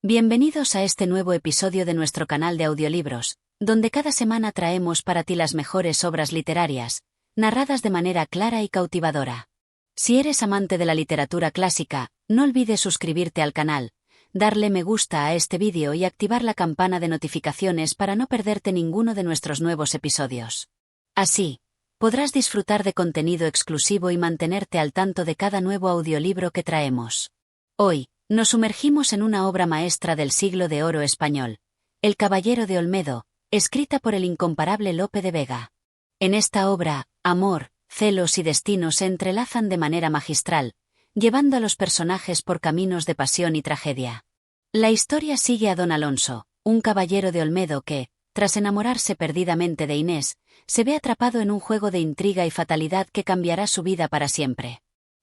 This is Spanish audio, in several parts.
Bienvenidos a este nuevo episodio de nuestro canal de audiolibros, donde cada semana traemos para ti las mejores obras literarias, narradas de manera clara y cautivadora. Si eres amante de la literatura clásica, no olvides suscribirte al canal, darle me gusta a este vídeo y activar la campana de notificaciones para no perderte ninguno de nuestros nuevos episodios. Así, podrás disfrutar de contenido exclusivo y mantenerte al tanto de cada nuevo audiolibro que traemos. Hoy, nos sumergimos en una obra maestra del siglo de oro español, El Caballero de Olmedo, escrita por el incomparable Lope de Vega. En esta obra, amor, celos y destino se entrelazan de manera magistral, llevando a los personajes por caminos de pasión y tragedia. La historia sigue a don Alonso, un caballero de Olmedo que, tras enamorarse perdidamente de Inés, se ve atrapado en un juego de intriga y fatalidad que cambiará su vida para siempre.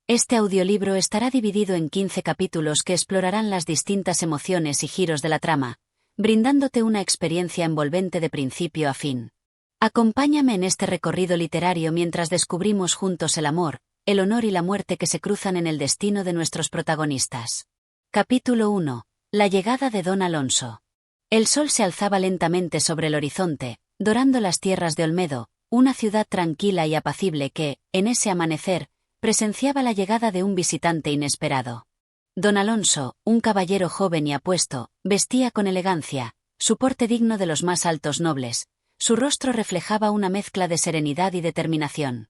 Este audiolibro estará dividido en 15 capítulos que explorarán las distintas emociones y giros de la trama, brindándote una experiencia envolvente de principio a fin. Acompáñame en este recorrido literario mientras descubrimos juntos el amor, el honor y la muerte que se cruzan en el destino de nuestros protagonistas. Capítulo 1. La llegada de don Alonso. El sol se alzaba lentamente sobre el horizonte, dorando las tierras de Olmedo, una ciudad tranquila y apacible que, en ese amanecer, presenciaba la llegada de un visitante inesperado. Don Alonso, un caballero joven y apuesto, vestía con elegancia, su porte digno de los más altos nobles, su rostro reflejaba una mezcla de serenidad y determinación.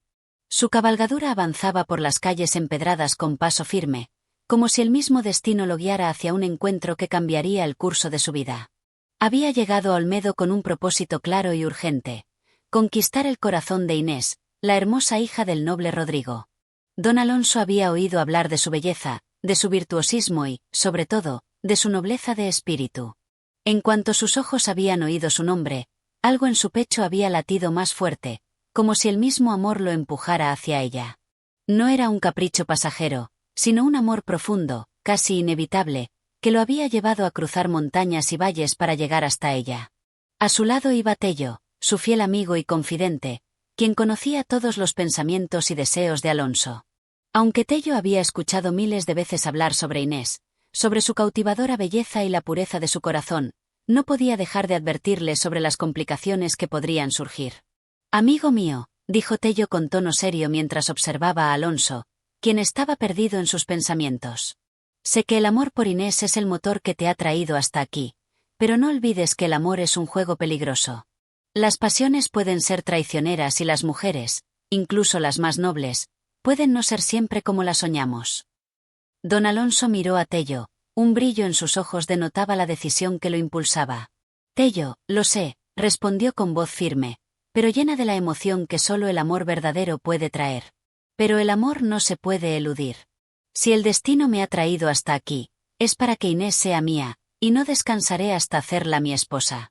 Su cabalgadura avanzaba por las calles empedradas con paso firme, como si el mismo destino lo guiara hacia un encuentro que cambiaría el curso de su vida. Había llegado a Olmedo con un propósito claro y urgente: conquistar el corazón de Inés, la hermosa hija del noble Rodrigo. Don Alonso había oído hablar de su belleza, de su virtuosismo y, sobre todo, de su nobleza de espíritu. En cuanto sus ojos habían oído su nombre, algo en su pecho había latido más fuerte, como si el mismo amor lo empujara hacia ella. No era un capricho pasajero, sino un amor profundo, casi inevitable, que lo había llevado a cruzar montañas y valles para llegar hasta ella. A su lado iba Tello, su fiel amigo y confidente, quien conocía todos los pensamientos y deseos de Alonso. Aunque Tello había escuchado miles de veces hablar sobre Inés, sobre su cautivadora belleza y la pureza de su corazón, no podía dejar de advertirle sobre las complicaciones que podrían surgir. «Amigo mío», dijo Tello con tono serio mientras observaba a Alonso, quien estaba perdido en sus pensamientos. «Sé que el amor por Inés es el motor que te ha traído hasta aquí, pero no olvides que el amor es un juego peligroso. Las pasiones pueden ser traicioneras y las mujeres, incluso las más nobles, pueden no ser siempre como las soñamos». Don Alonso miró a Tello, un brillo en sus ojos denotaba la decisión que lo impulsaba. «Tello, lo sé», respondió con voz firme, pero llena de la emoción que solo el amor verdadero puede traer. «Pero el amor no se puede eludir. Si el destino me ha traído hasta aquí, es para que Inés sea mía, y no descansaré hasta hacerla mi esposa».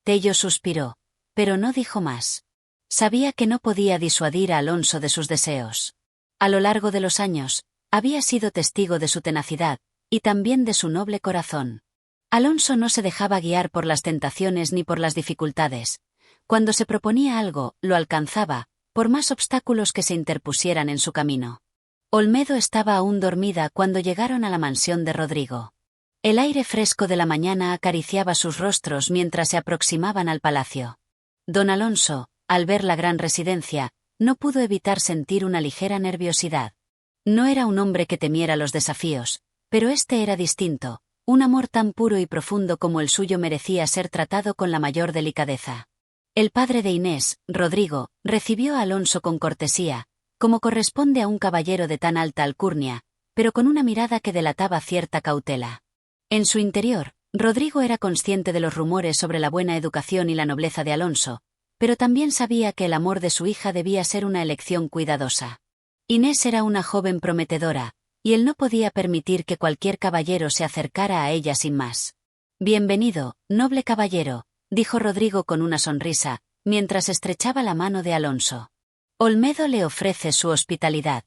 Tello suspiró, pero no dijo más. Sabía que no podía disuadir a Alonso de sus deseos. A lo largo de los años, había sido testigo de su tenacidad, y también de su noble corazón. Alonso no se dejaba guiar por las tentaciones ni por las dificultades. Cuando se proponía algo, lo alcanzaba, por más obstáculos que se interpusieran en su camino. Olmedo estaba aún dormida cuando llegaron a la mansión de Rodrigo. El aire fresco de la mañana acariciaba sus rostros mientras se aproximaban al palacio. Don Alonso, al ver la gran residencia, no pudo evitar sentir una ligera nerviosidad. No era un hombre que temiera los desafíos, pero este era distinto. Un amor tan puro y profundo como el suyo merecía ser tratado con la mayor delicadeza. El padre de Inés, Rodrigo, recibió a Alonso con cortesía, como corresponde a un caballero de tan alta alcurnia, pero con una mirada que delataba cierta cautela. En su interior, Rodrigo era consciente de los rumores sobre la buena educación y la nobleza de Alonso, pero también sabía que el amor de su hija debía ser una elección cuidadosa. Inés era una joven prometedora, y él no podía permitir que cualquier caballero se acercara a ella sin más. «Bienvenido, noble caballero», dijo Rodrigo con una sonrisa, mientras estrechaba la mano de Alonso. «Olmedo le ofrece su hospitalidad.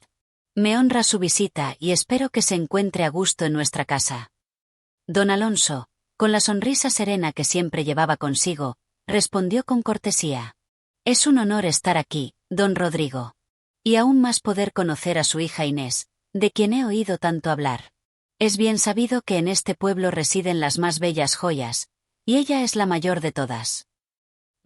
Me honra su visita y espero que se encuentre a gusto en nuestra casa». Don Alonso, con la sonrisa serena que siempre llevaba consigo, respondió con cortesía: «Es un honor estar aquí, don Rodrigo. Y aún más poder conocer a su hija Inés, de quien he oído tanto hablar. Es bien sabido que en este pueblo residen las más bellas joyas, y ella es la mayor de todas.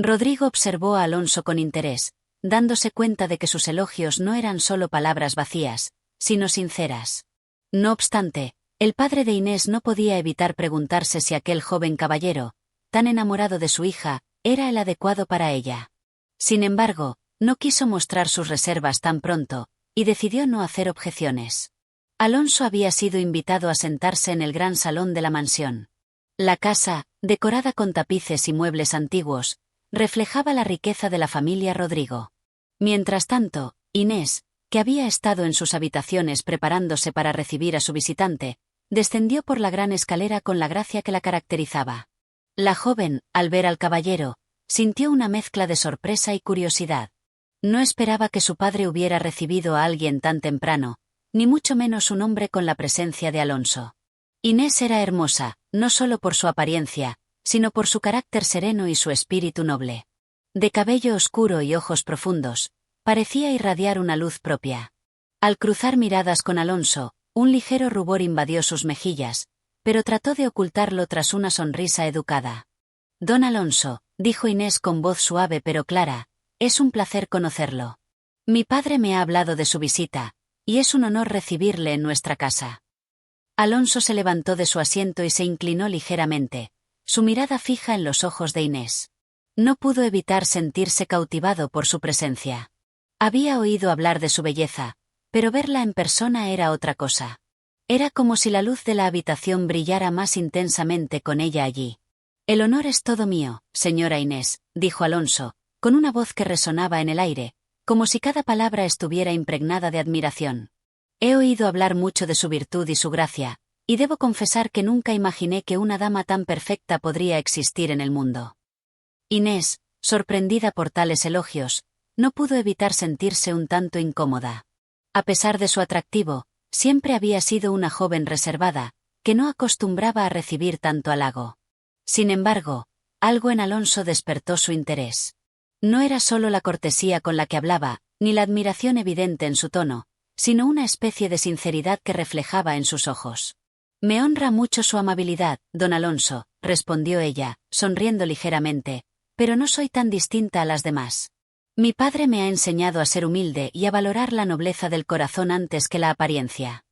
Rodrigo observó a Alonso con interés, dándose cuenta de que sus elogios no eran solo palabras vacías, sino sinceras. No obstante, el padre de Inés no podía evitar preguntarse si aquel joven caballero, tan enamorado de su hija, era el adecuado para ella. Sin embargo, no quiso mostrar sus reservas tan pronto, y decidió no hacer objeciones. Alonso había sido invitado a sentarse en el gran salón de la mansión. La casa, decorada con tapices y muebles antiguos, reflejaba la riqueza de la familia Rodrigo. Mientras tanto, Inés, que había estado en sus habitaciones preparándose para recibir a su visitante, descendió por la gran escalera con la gracia que la caracterizaba. La joven, al ver al caballero, sintió una mezcla de sorpresa y curiosidad. No esperaba que su padre hubiera recibido a alguien tan temprano, ni mucho menos un hombre con la presencia de Alonso. Inés era hermosa, no solo por su apariencia, sino por su carácter sereno y su espíritu noble. De cabello oscuro y ojos profundos, parecía irradiar una luz propia. Al cruzar miradas con Alonso, un ligero rubor invadió sus mejillas, pero trató de ocultarlo tras una sonrisa educada. «Don Alonso», dijo Inés con voz suave pero clara, «es un placer conocerlo. Mi padre me ha hablado de su visita, y es un honor recibirle en nuestra casa». Alonso se levantó de su asiento y se inclinó ligeramente, su mirada fija en los ojos de Inés. No pudo evitar sentirse cautivado por su presencia. Había oído hablar de su belleza, pero verla en persona era otra cosa. Era como si la luz de la habitación brillara más intensamente con ella allí. «El honor es todo mío, señora Inés», dijo Alonso, con una voz que resonaba en el aire, como si cada palabra estuviera impregnada de admiración. «He oído hablar mucho de su virtud y su gracia, y debo confesar que nunca imaginé que una dama tan perfecta podría existir en el mundo». Inés, sorprendida por tales elogios, no pudo evitar sentirse un tanto incómoda. A pesar de su atractivo, siempre había sido una joven reservada, que no acostumbraba a recibir tanto halago. Sin embargo, algo en Alonso despertó su interés. No era solo la cortesía con la que hablaba, ni la admiración evidente en su tono, sino una especie de sinceridad que reflejaba en sus ojos. «Me honra mucho su amabilidad, don Alonso», respondió ella, sonriendo ligeramente, «pero no soy tan distinta a las demás. Mi padre me ha enseñado a ser humilde y a valorar la nobleza del corazón antes que la apariencia».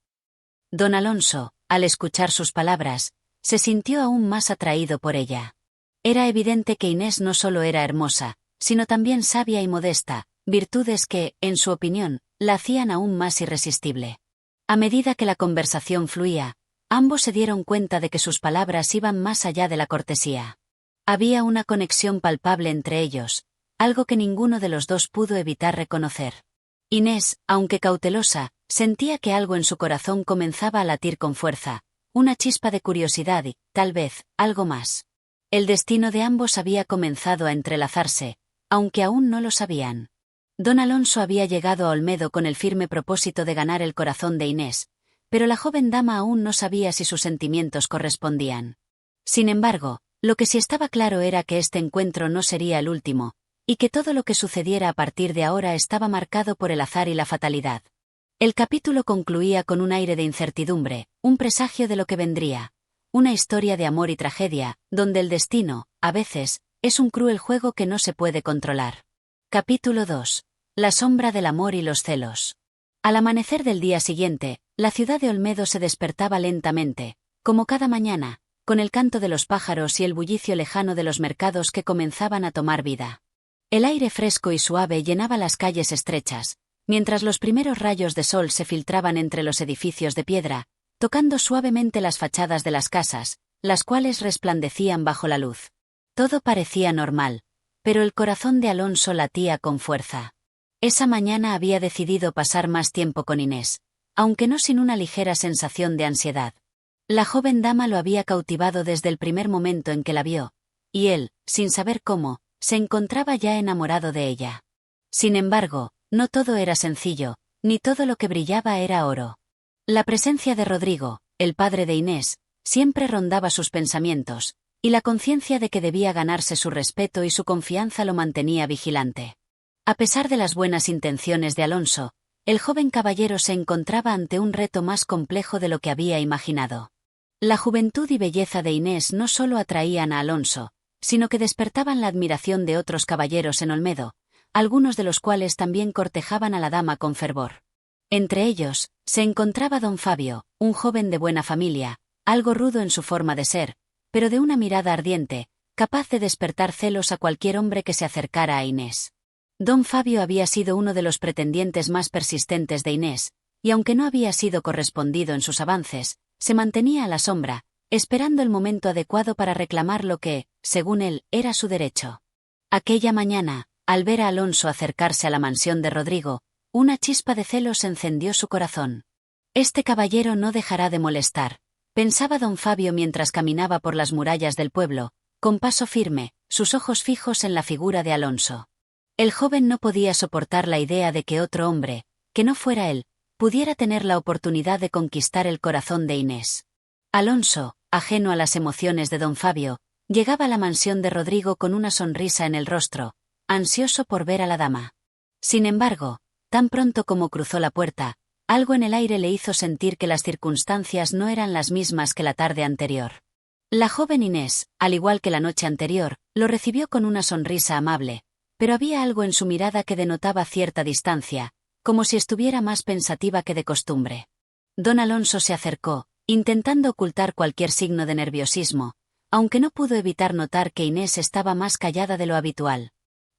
Don Alonso, al escuchar sus palabras, se sintió aún más atraído por ella. Era evidente que Inés no solo era hermosa, sino también sabia y modesta, virtudes que, en su opinión, la hacían aún más irresistible. A medida que la conversación fluía, ambos se dieron cuenta de que sus palabras iban más allá de la cortesía. Había una conexión palpable entre ellos, algo que ninguno de los dos pudo evitar reconocer. Inés, aunque cautelosa, sentía que algo en su corazón comenzaba a latir con fuerza, una chispa de curiosidad y, tal vez, algo más. El destino de ambos había comenzado a entrelazarse, aunque aún no lo sabían. Don Alonso había llegado a Olmedo con el firme propósito de ganar el corazón de Inés, pero la joven dama aún no sabía si sus sentimientos correspondían. Sin embargo, lo que sí estaba claro era que este encuentro no sería el último, y que todo lo que sucediera a partir de ahora estaba marcado por el azar y la fatalidad. El capítulo concluía con un aire de incertidumbre, un presagio de lo que vendría, una historia de amor y tragedia, donde el destino, a veces, es un cruel juego que no se puede controlar. Capítulo 2. La sombra del amor y los celos. Al amanecer del día siguiente, la ciudad de Olmedo se despertaba lentamente, como cada mañana, con el canto de los pájaros y el bullicio lejano de los mercados que comenzaban a tomar vida. El aire fresco y suave llenaba las calles estrechas, mientras los primeros rayos de sol se filtraban entre los edificios de piedra, tocando suavemente las fachadas de las casas, las cuales resplandecían bajo la luz. Todo parecía normal, pero el corazón de Alonso latía con fuerza. Esa mañana había decidido pasar más tiempo con Inés, aunque no sin una ligera sensación de ansiedad. La joven dama lo había cautivado desde el primer momento en que la vio, y él, sin saber cómo, se encontraba ya enamorado de ella. Sin embargo, no todo era sencillo, ni todo lo que brillaba era oro. La presencia de Rodrigo, el padre de Inés, siempre rondaba sus pensamientos, y la conciencia de que debía ganarse su respeto y su confianza lo mantenía vigilante. A pesar de las buenas intenciones de Alonso, El joven caballero se encontraba ante un reto más complejo de lo que había imaginado. La juventud y belleza de Inés no solo atraían a Alonso, sino que despertaban la admiración de otros caballeros en Olmedo, algunos de los cuales también cortejaban a la dama con fervor. Entre ellos, se encontraba don Fabio, un joven de buena familia, algo rudo en su forma de ser, pero de una mirada ardiente, capaz de despertar celos a cualquier hombre que se acercara a Inés. Don Fabio había sido uno de los pretendientes más persistentes de Inés, y aunque no había sido correspondido en sus avances, se mantenía a la sombra, esperando el momento adecuado para reclamar lo que, según él, era su derecho. Aquella mañana, al ver a Alonso acercarse a la mansión de Rodrigo, una chispa de celos encendió su corazón. Este caballero no dejará de molestar, pensaba don Fabio mientras caminaba por las murallas del pueblo, con paso firme, sus ojos fijos en la figura de Alonso. El joven no podía soportar la idea de que otro hombre, que no fuera él, pudiera tener la oportunidad de conquistar el corazón de Inés. Alonso, ajeno a las emociones de don Fabio, llegaba a la mansión de Rodrigo con una sonrisa en el rostro, ansioso por ver a la dama. Sin embargo, tan pronto como cruzó la puerta, algo en el aire le hizo sentir que las circunstancias no eran las mismas que la tarde anterior. La joven Inés, al igual que la noche anterior, lo recibió con una sonrisa amable, pero había algo en su mirada que denotaba cierta distancia, como si estuviera más pensativa que de costumbre. Don Alonso se acercó, intentando ocultar cualquier signo de nerviosismo, aunque no pudo evitar notar que Inés estaba más callada de lo habitual.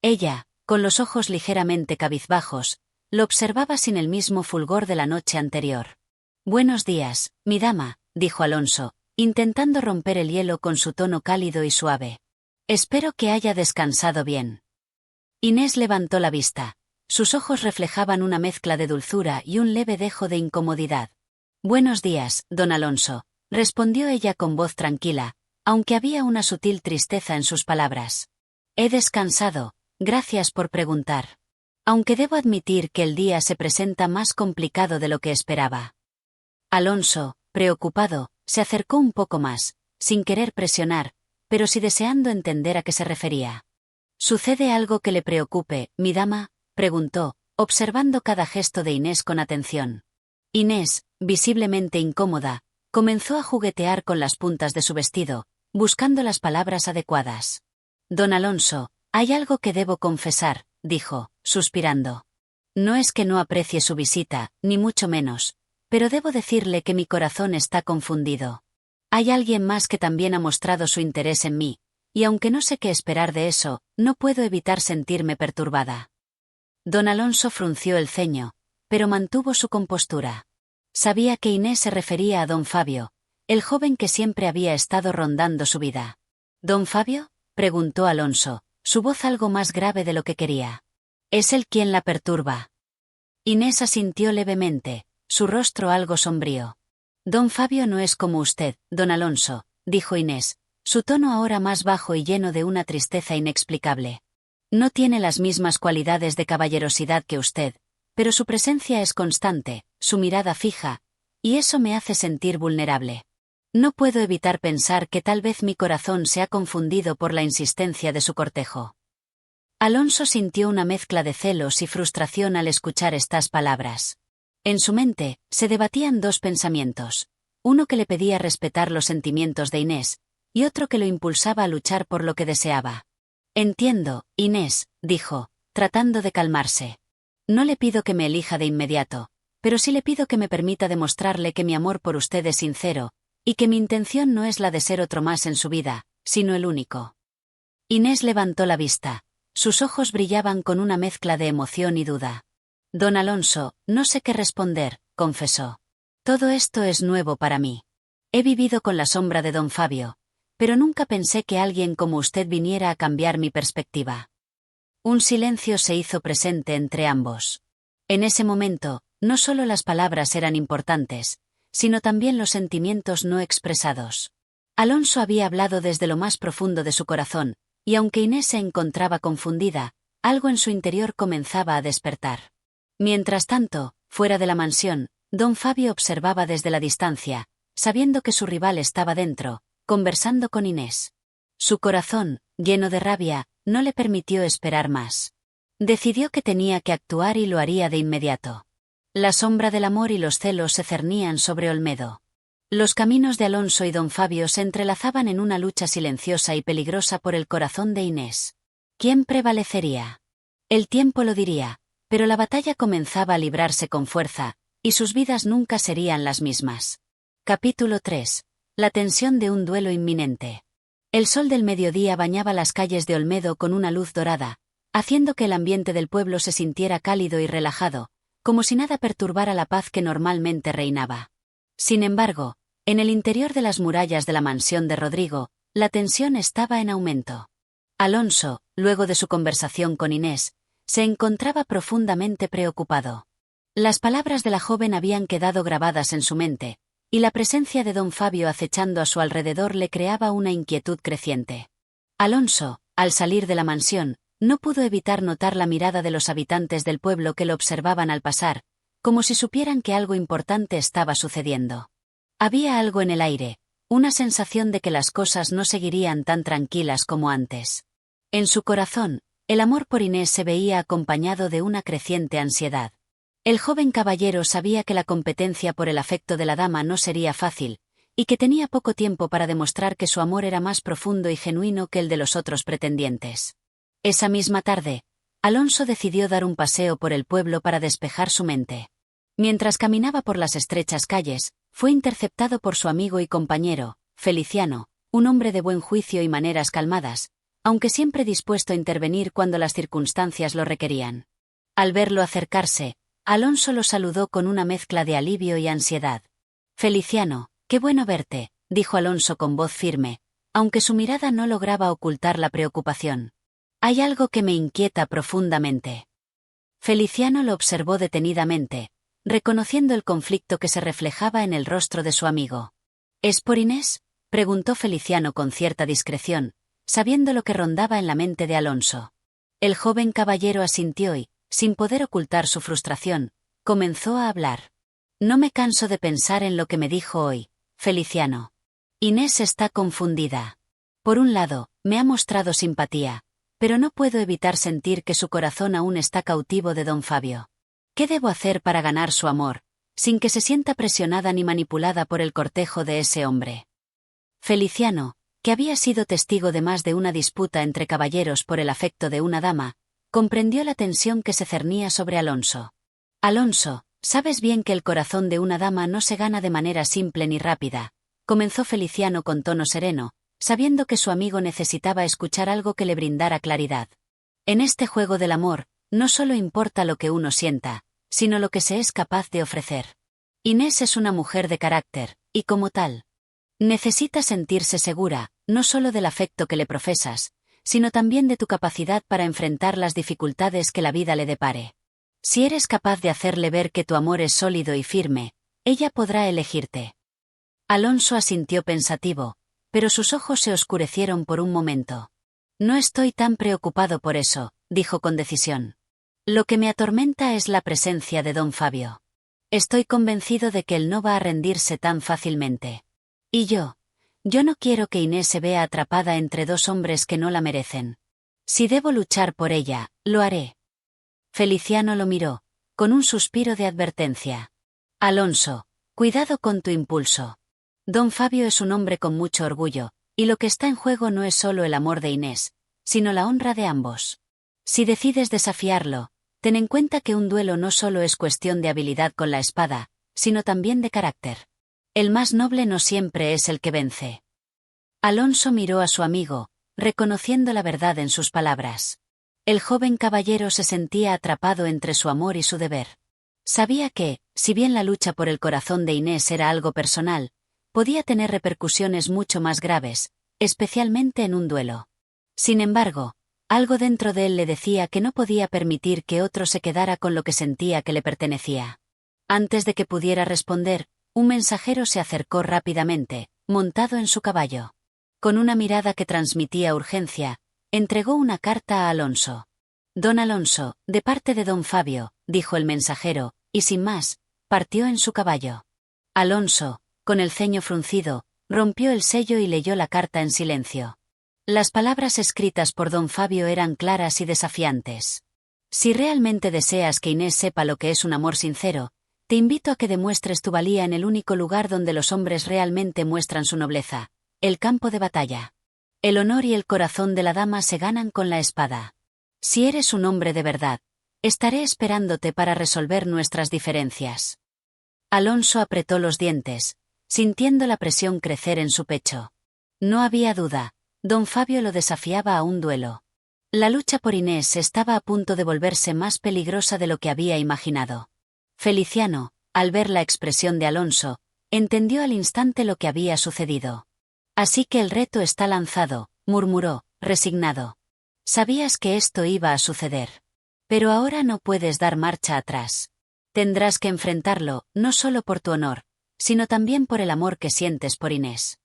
Ella, con los ojos ligeramente cabizbajos, lo observaba sin el mismo fulgor de la noche anterior. «Buenos días, mi dama», dijo Alonso, intentando romper el hielo con su tono cálido y suave. «Espero que haya descansado bien». Inés levantó la vista. Sus ojos reflejaban una mezcla de dulzura y un leve dejo de incomodidad. «Buenos días, don Alonso», respondió ella con voz tranquila, aunque había una sutil tristeza en sus palabras. «He descansado, gracias por preguntar. Aunque debo admitir que el día se presenta más complicado de lo que esperaba». Alonso, preocupado, se acercó un poco más, sin querer presionar, pero sí deseando entender a qué se refería. «¿Sucede algo que le preocupe, mi dama?», preguntó, observando cada gesto de Inés con atención. Inés, visiblemente incómoda, comenzó a juguetear con las puntas de su vestido, buscando las palabras adecuadas. «Don Alonso, hay algo que debo confesar», dijo, suspirando. «No es que no aprecie su visita, ni mucho menos, pero debo decirle que mi corazón está confundido. Hay alguien más que también ha mostrado su interés en mí, y aunque no sé qué esperar de eso, no puedo evitar sentirme perturbada». Don Alonso frunció el ceño, pero mantuvo su compostura. Sabía que Inés se refería a don Fabio, el joven que siempre había estado rondando su vida. «¿Don Fabio?», preguntó Alonso, su voz algo más grave de lo que quería. «¿Es él quien la perturba?». Inés asintió levemente, su rostro algo sombrío. «Don Fabio no es como usted, don Alonso», dijo Inés, su tono ahora más bajo y lleno de una tristeza inexplicable. «No tiene las mismas cualidades de caballerosidad que usted, pero su presencia es constante, su mirada fija, y eso me hace sentir vulnerable. No puedo evitar pensar que tal vez mi corazón se ha confundido por la insistencia de su cortejo». Alonso sintió una mezcla de celos y frustración al escuchar estas palabras. En su mente, se debatían dos pensamientos, uno que le pedía respetar los sentimientos de Inés, y otro que lo impulsaba a luchar por lo que deseaba. «Entiendo, Inés», dijo, tratando de calmarse. «No le pido que me elija de inmediato, pero sí le pido que me permita demostrarle que mi amor por usted es sincero, y que mi intención no es la de ser otro más en su vida, sino el único». Inés levantó la vista. Sus ojos brillaban con una mezcla de emoción y duda. «Don Alonso, no sé qué responder», confesó. «Todo esto es nuevo para mí. He vivido con la sombra de don Fabio, pero nunca pensé que alguien como usted viniera a cambiar mi perspectiva». Un silencio se hizo presente entre ambos. En ese momento, no solo las palabras eran importantes, sino también los sentimientos no expresados. Alonso había hablado desde lo más profundo de su corazón, y aunque Inés se encontraba confundida, algo en su interior comenzaba a despertar. Mientras tanto, fuera de la mansión, don Fabio observaba desde la distancia, sabiendo que su rival estaba dentro, conversando con Inés. Su corazón, lleno de rabia, no le permitió esperar más. Decidió que tenía que actuar y lo haría de inmediato. La sombra del amor y los celos se cernían sobre Olmedo. Los caminos de Alonso y don Fabio se entrelazaban en una lucha silenciosa y peligrosa por el corazón de Inés. ¿Quién prevalecería? El tiempo lo diría, pero la batalla comenzaba a librarse con fuerza, y sus vidas nunca serían las mismas. Capítulo 3. La tensión de un duelo inminente. El sol del mediodía bañaba las calles de Olmedo con una luz dorada, haciendo que el ambiente del pueblo se sintiera cálido y relajado, como si nada perturbara la paz que normalmente reinaba. Sin embargo, en el interior de las murallas de la mansión de Rodrigo, la tensión estaba en aumento. Alonso, luego de su conversación con Inés, se encontraba profundamente preocupado. Las palabras de la joven habían quedado grabadas en su mente, y la presencia de don Fabio acechando a su alrededor le creaba una inquietud creciente. Alonso, al salir de la mansión, no pudo evitar notar la mirada de los habitantes del pueblo que lo observaban al pasar, como si supieran que algo importante estaba sucediendo. Había algo en el aire, una sensación de que las cosas no seguirían tan tranquilas como antes. En su corazón, el amor por Inés se veía acompañado de una creciente ansiedad. El joven caballero sabía que la competencia por el afecto de la dama no sería fácil, y que tenía poco tiempo para demostrar que su amor era más profundo y genuino que el de los otros pretendientes. Esa misma tarde, Alonso decidió dar un paseo por el pueblo para despejar su mente. Mientras caminaba por las estrechas calles, fue interceptado por su amigo y compañero, Feliciano, un hombre de buen juicio y maneras calmadas, aunque siempre dispuesto a intervenir cuando las circunstancias lo requerían. Al verlo acercarse, Alonso lo saludó con una mezcla de alivio y ansiedad. «Feliciano, qué bueno verte», dijo Alonso con voz firme, aunque su mirada no lograba ocultar la preocupación. «Hay algo que me inquieta profundamente». Feliciano lo observó detenidamente, reconociendo el conflicto que se reflejaba en el rostro de su amigo. «¿Es por Inés?», preguntó Feliciano con cierta discreción, sabiendo lo que rondaba en la mente de Alonso. El joven caballero asintió y, sin poder ocultar su frustración, comenzó a hablar. «No me canso de pensar en lo que me dijo hoy, Feliciano. Inés está confundida. Por un lado, me ha mostrado simpatía, pero no puedo evitar sentir que su corazón aún está cautivo de don Fabio. ¿Qué debo hacer para ganar su amor, sin que se sienta presionada ni manipulada por el cortejo de ese hombre?» Feliciano, que había sido testigo de más de una disputa entre caballeros por el afecto de una dama, comprendió la tensión que se cernía sobre Alonso. «Alonso, sabes bien que el corazón de una dama no se gana de manera simple ni rápida», comenzó Feliciano con tono sereno, sabiendo que su amigo necesitaba escuchar algo que le brindara claridad. «En este juego del amor, no solo importa lo que uno sienta, sino lo que se es capaz de ofrecer. Inés es una mujer de carácter, y como tal, necesita sentirse segura, no solo del afecto que le profesas, sino también de tu capacidad para enfrentar las dificultades que la vida le depare. Si eres capaz de hacerle ver que tu amor es sólido y firme, ella podrá elegirte». Alonso asintió pensativo, pero sus ojos se oscurecieron por un momento. «No estoy tan preocupado por eso», dijo con decisión. «Lo que me atormenta es la presencia de don Fabio. Estoy convencido de que él no va a rendirse tan fácilmente. Y yo no quiero que Inés se vea atrapada entre dos hombres que no la merecen. Si debo luchar por ella, lo haré». Feliciano lo miró, con un suspiro de advertencia. «Alonso, cuidado con tu impulso. Don Fabio es un hombre con mucho orgullo, y lo que está en juego no es solo el amor de Inés, sino la honra de ambos. Si decides desafiarlo, ten en cuenta que un duelo no solo es cuestión de habilidad con la espada, sino también de carácter. El más noble no siempre es el que vence». Alonso miró a su amigo, reconociendo la verdad en sus palabras. El joven caballero se sentía atrapado entre su amor y su deber. Sabía que, si bien la lucha por el corazón de Inés era algo personal, podía tener repercusiones mucho más graves, especialmente en un duelo. Sin embargo, algo dentro de él le decía que no podía permitir que otro se quedara con lo que sentía que le pertenecía. Antes de que pudiera responder, un mensajero se acercó rápidamente, montado en su caballo. Con una mirada que transmitía urgencia, entregó una carta a Alonso. «Don Alonso, de parte de don Fabio», dijo el mensajero, y sin más, partió en su caballo. Alonso, con el ceño fruncido, rompió el sello y leyó la carta en silencio. Las palabras escritas por don Fabio eran claras y desafiantes. «Si realmente deseas que Inés sepa lo que es un amor sincero, Te invito a que demuestres tu valía en el único lugar donde los hombres realmente muestran su nobleza, el campo de batalla. El honor y el corazón de la dama se ganan con la espada. Si eres un hombre de verdad, estaré esperándote para resolver nuestras diferencias. Alonso apretó los dientes, sintiendo la presión crecer en su pecho. No había duda, don Fabio lo desafiaba a un duelo. La lucha por Inés estaba a punto de volverse más peligrosa de lo que había imaginado. Feliciano, al ver la expresión de Alonso, entendió al instante lo que había sucedido. Así que el reto está lanzado, murmuró, resignado. Sabías que esto iba a suceder. Pero ahora no puedes dar marcha atrás. Tendrás que enfrentarlo, no solo por tu honor, sino también por el amor que sientes por Inés.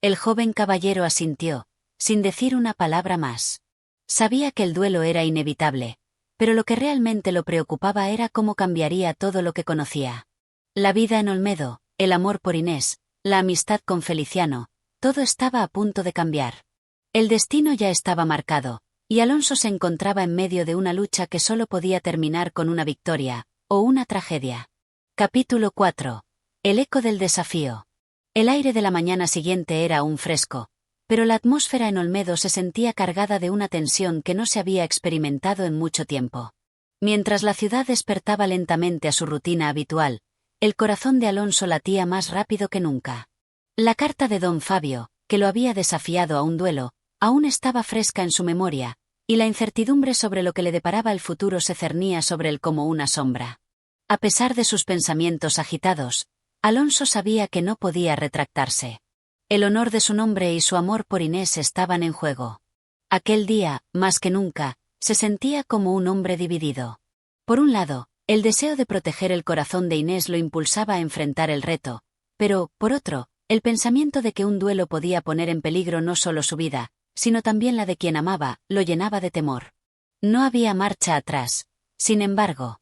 El joven caballero asintió, sin decir una palabra más. Sabía que el duelo era inevitable, pero lo que realmente lo preocupaba era cómo cambiaría todo lo que conocía. La vida en Olmedo, el amor por Inés, la amistad con Feliciano, todo estaba a punto de cambiar. El destino ya estaba marcado, y Alonso se encontraba en medio de una lucha que solo podía terminar con una victoria, o una tragedia. Capítulo 4. El eco del desafío. El aire de la mañana siguiente era aún fresco, pero la atmósfera en Olmedo se sentía cargada de una tensión que no se había experimentado en mucho tiempo. Mientras la ciudad despertaba lentamente a su rutina habitual, el corazón de Alonso latía más rápido que nunca. La carta de don Fabio, que lo había desafiado a un duelo, aún estaba fresca en su memoria, y la incertidumbre sobre lo que le deparaba el futuro se cernía sobre él como una sombra. A pesar de sus pensamientos agitados, Alonso sabía que no podía retractarse. El honor de su nombre y su amor por Inés estaban en juego. Aquel día, más que nunca, se sentía como un hombre dividido. Por un lado, el deseo de proteger el corazón de Inés lo impulsaba a enfrentar el reto, pero, por otro, el pensamiento de que un duelo podía poner en peligro no solo su vida, sino también la de quien amaba, lo llenaba de temor. No había marcha atrás. Sin embargo,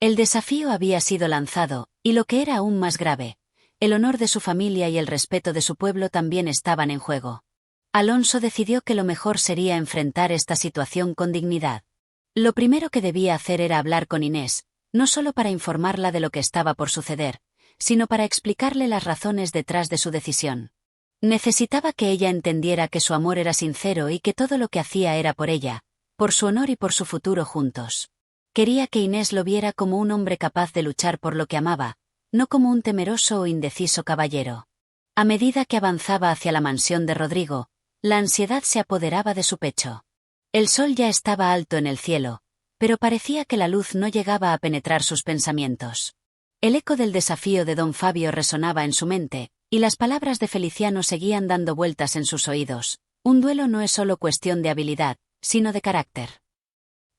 el desafío había sido lanzado, y lo que era aún más grave, el honor de su familia y el respeto de su pueblo también estaban en juego. Alonso decidió que lo mejor sería enfrentar esta situación con dignidad. Lo primero que debía hacer era hablar con Inés, no solo para informarla de lo que estaba por suceder, sino para explicarle las razones detrás de su decisión. Necesitaba que ella entendiera que su amor era sincero y que todo lo que hacía era por ella, por su honor y por su futuro juntos. Quería que Inés lo viera como un hombre capaz de luchar por lo que amaba, no como un temeroso o indeciso caballero. A medida que avanzaba hacia la mansión de Rodrigo, la ansiedad se apoderaba de su pecho. El sol ya estaba alto en el cielo, pero parecía que la luz no llegaba a penetrar sus pensamientos. El eco del desafío de don Fabio resonaba en su mente, y las palabras de Feliciano seguían dando vueltas en sus oídos. Un duelo no es solo cuestión de habilidad, sino de carácter.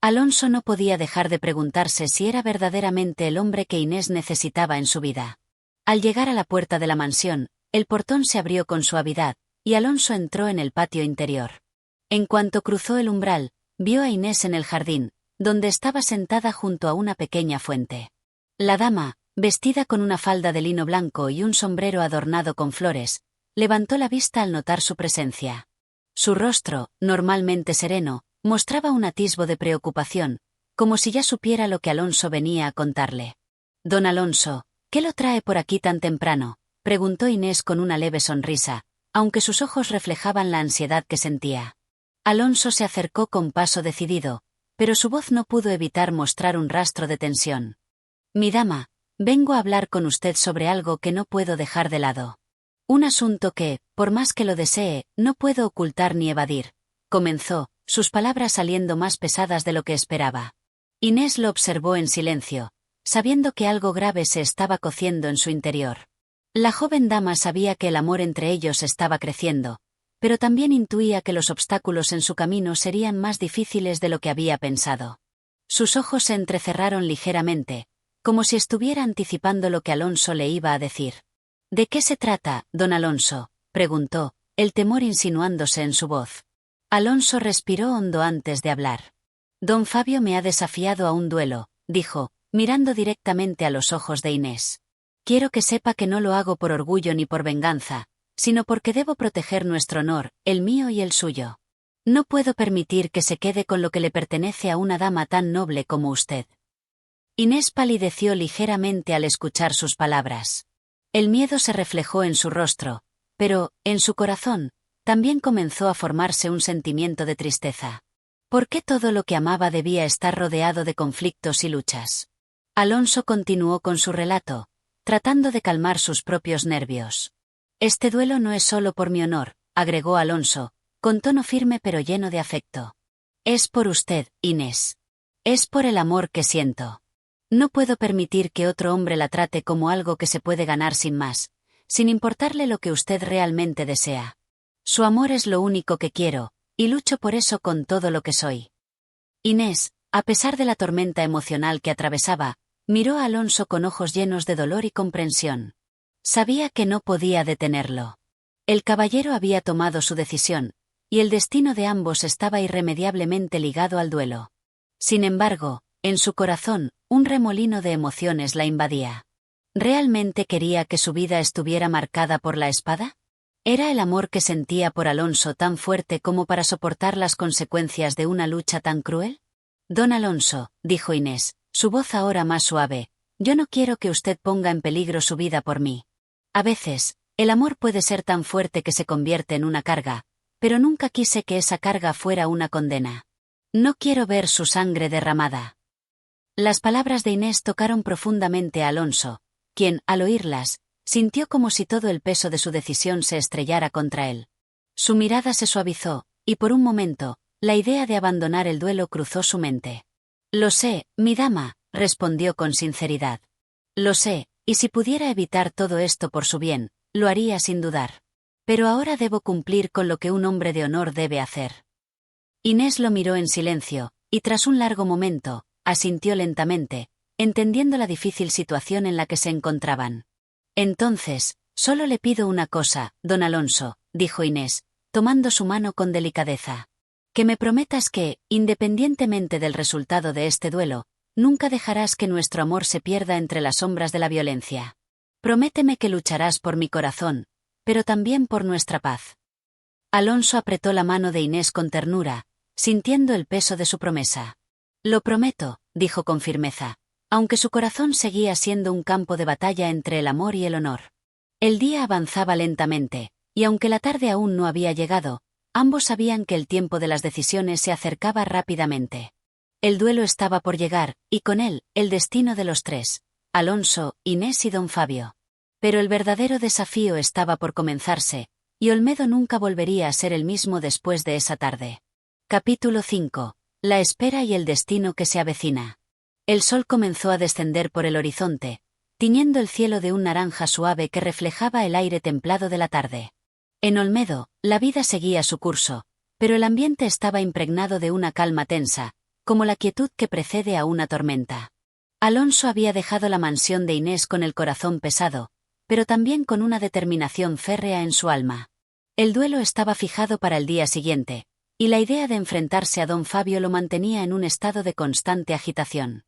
Alonso no podía dejar de preguntarse si era verdaderamente el hombre que Inés necesitaba en su vida. Al llegar a la puerta de la mansión, el portón se abrió con suavidad, y Alonso entró en el patio interior. En cuanto cruzó el umbral, vio a Inés en el jardín, donde estaba sentada junto a una pequeña fuente. La dama, vestida con una falda de lino blanco y un sombrero adornado con flores, levantó la vista al notar su presencia. Su rostro, normalmente sereno, mostraba un atisbo de preocupación, como si ya supiera lo que Alonso venía a contarle. «Don Alonso, ¿qué lo trae por aquí tan temprano?», preguntó Inés con una leve sonrisa, aunque sus ojos reflejaban la ansiedad que sentía. Alonso se acercó con paso decidido, pero su voz no pudo evitar mostrar un rastro de tensión. «Mi dama, vengo a hablar con usted sobre algo que no puedo dejar de lado. Un asunto que, por más que lo desee, no puedo ocultar ni evadir», comenzó, sus palabras saliendo más pesadas de lo que esperaba. Inés lo observó en silencio, sabiendo que algo grave se estaba cociendo en su interior. La joven dama sabía que el amor entre ellos estaba creciendo, pero también intuía que los obstáculos en su camino serían más difíciles de lo que había pensado. Sus ojos se entrecerraron ligeramente, como si estuviera anticipando lo que Alonso le iba a decir. «¿De qué se trata, don Alonso?», preguntó, el temor insinuándose en su voz. Alonso respiró hondo antes de hablar. «Don Fabio me ha desafiado a un duelo», dijo, mirando directamente a los ojos de Inés. «Quiero que sepa que no lo hago por orgullo ni por venganza, sino porque debo proteger nuestro honor, el mío y el suyo. No puedo permitir que se quede con lo que le pertenece a una dama tan noble como usted». Inés palideció ligeramente al escuchar sus palabras. El miedo se reflejó en su rostro, pero, en su corazón, también comenzó a formarse un sentimiento de tristeza. ¿Por qué todo lo que amaba debía estar rodeado de conflictos y luchas? Alonso continuó con su relato, tratando de calmar sus propios nervios. Este duelo no es solo por mi honor, agregó Alonso, con tono firme pero lleno de afecto. Es por usted, Inés. Es por el amor que siento. No puedo permitir que otro hombre la trate como algo que se puede ganar sin más, sin importarle lo que usted realmente desea. Su amor es lo único que quiero, y lucho por eso con todo lo que soy. Inés, a pesar de la tormenta emocional que atravesaba, miró a Alonso con ojos llenos de dolor y comprensión. Sabía que no podía detenerlo. El caballero había tomado su decisión, y el destino de ambos estaba irremediablemente ligado al duelo. Sin embargo, en su corazón, un remolino de emociones la invadía. ¿Realmente quería que su vida estuviera marcada por la espada? ¿Era el amor que sentía por Alonso tan fuerte como para soportar las consecuencias de una lucha tan cruel? Don Alonso, dijo Inés, su voz ahora más suave, yo no quiero que usted ponga en peligro su vida por mí. A veces, el amor puede ser tan fuerte que se convierte en una carga, pero nunca quise que esa carga fuera una condena. No quiero ver su sangre derramada. Las palabras de Inés tocaron profundamente a Alonso, quien, al oírlas, sintió como si todo el peso de su decisión se estrellara contra él. Su mirada se suavizó, y por un momento, la idea de abandonar el duelo cruzó su mente. Lo sé, mi dama, respondió con sinceridad. Lo sé, y si pudiera evitar todo esto por su bien, lo haría sin dudar. Pero ahora debo cumplir con lo que un hombre de honor debe hacer. Inés lo miró en silencio, y tras un largo momento, asintió lentamente, entendiendo la difícil situación en la que se encontraban. Entonces, solo le pido una cosa, don Alonso, dijo Inés, tomando su mano con delicadeza. Que me prometas que, independientemente del resultado de este duelo, nunca dejarás que nuestro amor se pierda entre las sombras de la violencia. Prométeme que lucharás por mi corazón, pero también por nuestra paz. Alonso apretó la mano de Inés con ternura, sintiendo el peso de su promesa. Lo prometo, dijo con firmeza, aunque su corazón seguía siendo un campo de batalla entre el amor y el honor. El día avanzaba lentamente, y aunque la tarde aún no había llegado, ambos sabían que el tiempo de las decisiones se acercaba rápidamente. El duelo estaba por llegar, y con él, el destino de los tres, Alonso, Inés y don Fabio. Pero el verdadero desafío estaba por comenzarse, y Olmedo nunca volvería a ser el mismo después de esa tarde. Capítulo 5. La espera y el destino que se avecina. El sol comenzó a descender por el horizonte, tiñendo el cielo de un naranja suave que reflejaba el aire templado de la tarde. En Olmedo, la vida seguía su curso, pero el ambiente estaba impregnado de una calma tensa, como la quietud que precede a una tormenta. Alonso había dejado la mansión de Inés con el corazón pesado, pero también con una determinación férrea en su alma. El duelo estaba fijado para el día siguiente, y la idea de enfrentarse a don Fabio lo mantenía en un estado de constante agitación.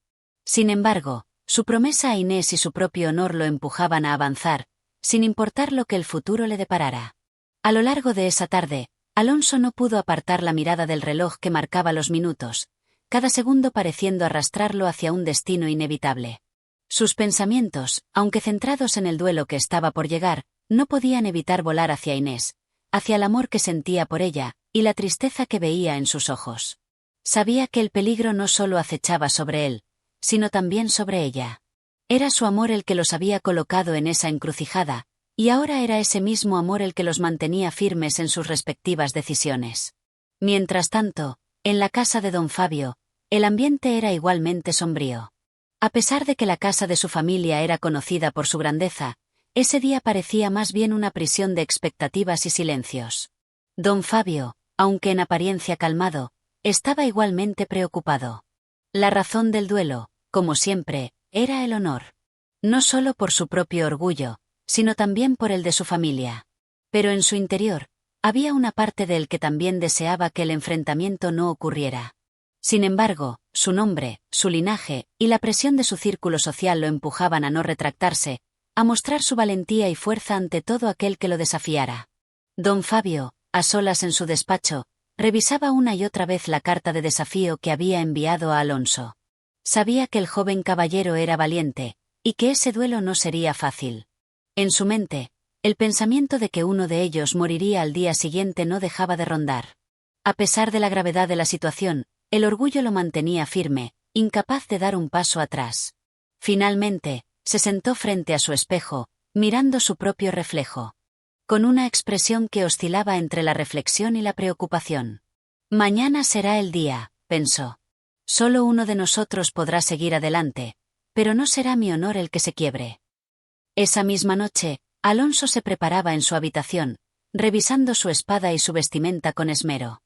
Sin embargo, su promesa a Inés y su propio honor lo empujaban a avanzar, sin importar lo que el futuro le deparara. A lo largo de esa tarde, Alonso no pudo apartar la mirada del reloj que marcaba los minutos, cada segundo pareciendo arrastrarlo hacia un destino inevitable. Sus pensamientos, aunque centrados en el duelo que estaba por llegar, no podían evitar volar hacia Inés, hacia el amor que sentía por ella, y la tristeza que veía en sus ojos. Sabía que el peligro no solo acechaba sobre él, sino también sobre ella. Era su amor el que los había colocado en esa encrucijada, y ahora era ese mismo amor el que los mantenía firmes en sus respectivas decisiones. Mientras tanto, en la casa de don Fabio, el ambiente era igualmente sombrío. A pesar de que la casa de su familia era conocida por su grandeza, ese día parecía más bien una prisión de expectativas y silencios. Don Fabio, aunque en apariencia calmado, estaba igualmente preocupado. La razón del duelo, como siempre, era el honor. No solo por su propio orgullo, sino también por el de su familia. Pero en su interior, había una parte de él que también deseaba que el enfrentamiento no ocurriera. Sin embargo, su nombre, su linaje, y la presión de su círculo social lo empujaban a no retractarse, a mostrar su valentía y fuerza ante todo aquel que lo desafiara. Don Fabio, a solas en su despacho, revisaba una y otra vez la carta de desafío que había enviado a Alonso. Sabía que el joven caballero era valiente, y que ese duelo no sería fácil. En su mente, el pensamiento de que uno de ellos moriría al día siguiente no dejaba de rondar. A pesar de la gravedad de la situación, el orgullo lo mantenía firme, incapaz de dar un paso atrás. Finalmente, se sentó frente a su espejo, mirando su propio reflejo. Con una expresión que oscilaba entre la reflexión y la preocupación. Mañana será el día, pensó. Solo uno de nosotros podrá seguir adelante, pero no será mi honor el que se quiebre. Esa misma noche, Alonso se preparaba en su habitación, revisando su espada y su vestimenta con esmero.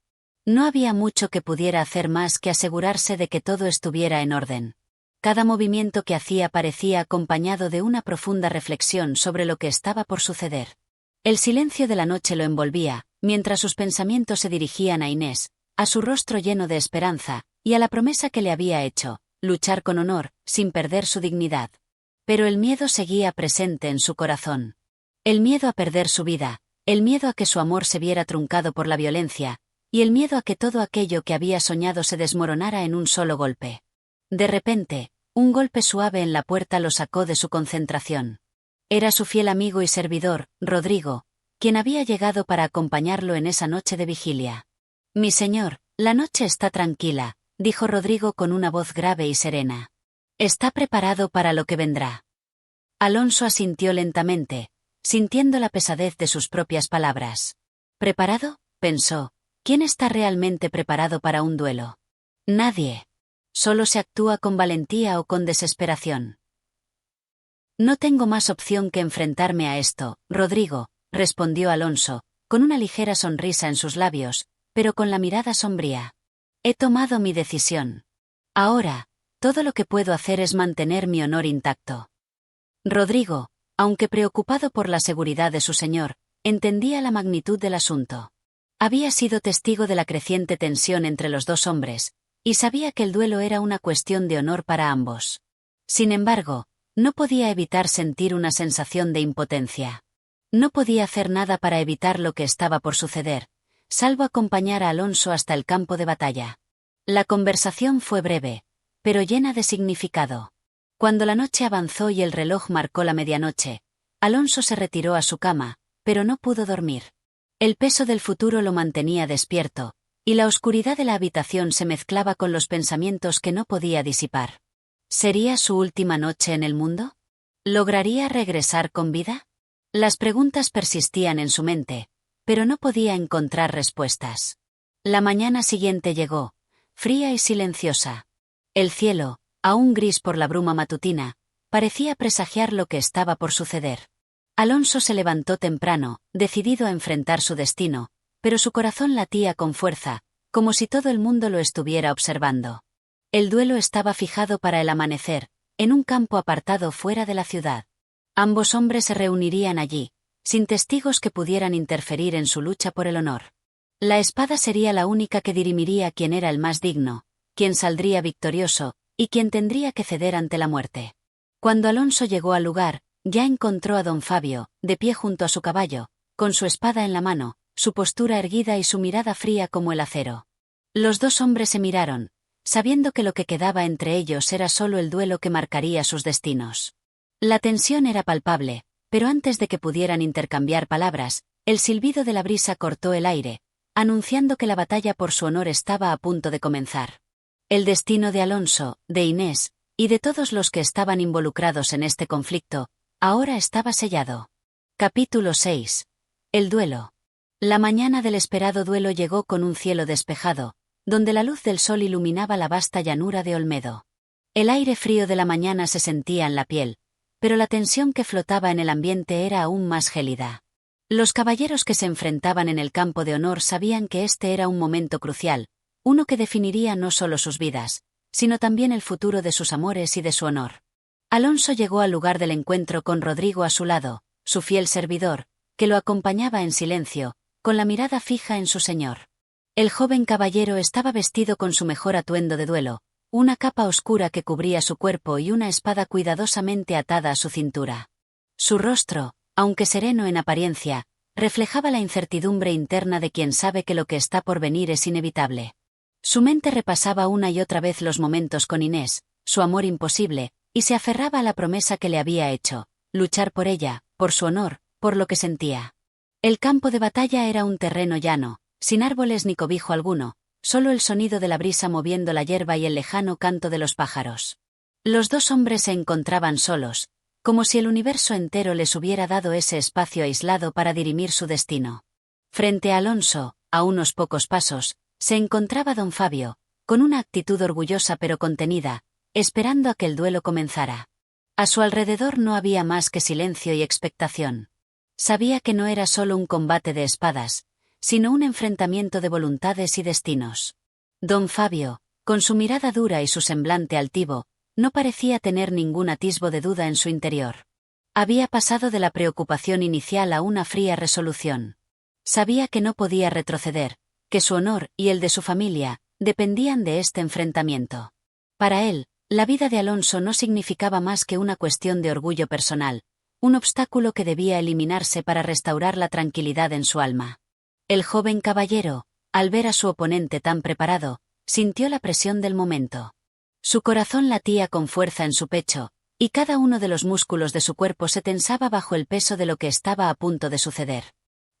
No había mucho que pudiera hacer más que asegurarse de que todo estuviera en orden. Cada movimiento que hacía parecía acompañado de una profunda reflexión sobre lo que estaba por suceder. El silencio de la noche lo envolvía, mientras sus pensamientos se dirigían a Inés, a su rostro lleno de esperanza, y a la promesa que le había hecho, luchar con honor, sin perder su dignidad. Pero el miedo seguía presente en su corazón. El miedo a perder su vida, el miedo a que su amor se viera truncado por la violencia, y el miedo a que todo aquello que había soñado se desmoronara en un solo golpe. De repente, un golpe suave en la puerta lo sacó de su concentración. Era su fiel amigo y servidor, Rodrigo, quien había llegado para acompañarlo en esa noche de vigilia. «Mi señor, la noche está tranquila», dijo Rodrigo con una voz grave y serena. «¿Está preparado para lo que vendrá?» Alonso asintió lentamente, sintiendo la pesadez de sus propias palabras. «¿Preparado?», pensó. «¿Quién está realmente preparado para un duelo? Nadie. Solo se actúa con valentía o con desesperación». «No tengo más opción que enfrentarme a esto, Rodrigo», respondió Alonso, con una ligera sonrisa en sus labios, pero con la mirada sombría. «He tomado mi decisión. Ahora, todo lo que puedo hacer es mantener mi honor intacto». Rodrigo, aunque preocupado por la seguridad de su señor, entendía la magnitud del asunto. Había sido testigo de la creciente tensión entre los dos hombres, y sabía que el duelo era una cuestión de honor para ambos. Sin embargo, no podía evitar sentir una sensación de impotencia. No podía hacer nada para evitar lo que estaba por suceder, salvo acompañar a Alonso hasta el campo de batalla. La conversación fue breve, pero llena de significado. Cuando la noche avanzó y el reloj marcó la medianoche, Alonso se retiró a su cama, pero no pudo dormir. El peso del futuro lo mantenía despierto, y la oscuridad de la habitación se mezclaba con los pensamientos que no podía disipar. ¿Sería su última noche en el mundo? ¿Lograría regresar con vida? Las preguntas persistían en su mente, pero no podía encontrar respuestas. La mañana siguiente llegó, fría y silenciosa. El cielo, aún gris por la bruma matutina, parecía presagiar lo que estaba por suceder. Alonso se levantó temprano, decidido a enfrentar su destino, pero su corazón latía con fuerza, como si todo el mundo lo estuviera observando. El duelo estaba fijado para el amanecer, en un campo apartado fuera de la ciudad. Ambos hombres se reunirían allí, sin testigos que pudieran interferir en su lucha por el honor. La espada sería la única que dirimiría quién era el más digno, quién saldría victorioso, y quién tendría que ceder ante la muerte. Cuando Alonso llegó al lugar, ya encontró a don Fabio, de pie junto a su caballo, con su espada en la mano, su postura erguida y su mirada fría como el acero. Los dos hombres se miraron, sabiendo que lo que quedaba entre ellos era solo el duelo que marcaría sus destinos. La tensión era palpable, pero antes de que pudieran intercambiar palabras, el silbido de la brisa cortó el aire, anunciando que la batalla por su honor estaba a punto de comenzar. El destino de Alonso, de Inés, y de todos los que estaban involucrados en este conflicto, ahora estaba sellado. Capítulo 6. El duelo. La mañana del esperado duelo llegó con un cielo despejado, donde la luz del sol iluminaba la vasta llanura de Olmedo. El aire frío de la mañana se sentía en la piel, pero la tensión que flotaba en el ambiente era aún más gélida. Los caballeros que se enfrentaban en el campo de honor sabían que este era un momento crucial, uno que definiría no solo sus vidas, sino también el futuro de sus amores y de su honor. Alonso llegó al lugar del encuentro con Rodrigo a su lado, su fiel servidor, que lo acompañaba en silencio, con la mirada fija en su señor. El joven caballero estaba vestido con su mejor atuendo de duelo, una capa oscura que cubría su cuerpo y una espada cuidadosamente atada a su cintura. Su rostro, aunque sereno en apariencia, reflejaba la incertidumbre interna de quien sabe que lo que está por venir es inevitable. Su mente repasaba una y otra vez los momentos con Inés, su amor imposible, y se aferraba a la promesa que le había hecho, luchar por ella, por su honor, por lo que sentía. El campo de batalla era un terreno llano, sin árboles ni cobijo alguno, solo el sonido de la brisa moviendo la hierba y el lejano canto de los pájaros. Los dos hombres se encontraban solos, como si el universo entero les hubiera dado ese espacio aislado para dirimir su destino. Frente a Alonso, a unos pocos pasos, se encontraba don Fabio, con una actitud orgullosa pero contenida, esperando a que el duelo comenzara. A su alrededor no había más que silencio y expectación. Sabía que no era solo un combate de espadas, sino un enfrentamiento de voluntades y destinos. Don Fabio, con su mirada dura y su semblante altivo, no parecía tener ningún atisbo de duda en su interior. Había pasado de la preocupación inicial a una fría resolución. Sabía que no podía retroceder, que su honor y el de su familia dependían de este enfrentamiento. Para él, la vida de Alonso no significaba más que una cuestión de orgullo personal, un obstáculo que debía eliminarse para restaurar la tranquilidad en su alma. El joven caballero, al ver a su oponente tan preparado, sintió la presión del momento. Su corazón latía con fuerza en su pecho, y cada uno de los músculos de su cuerpo se tensaba bajo el peso de lo que estaba a punto de suceder.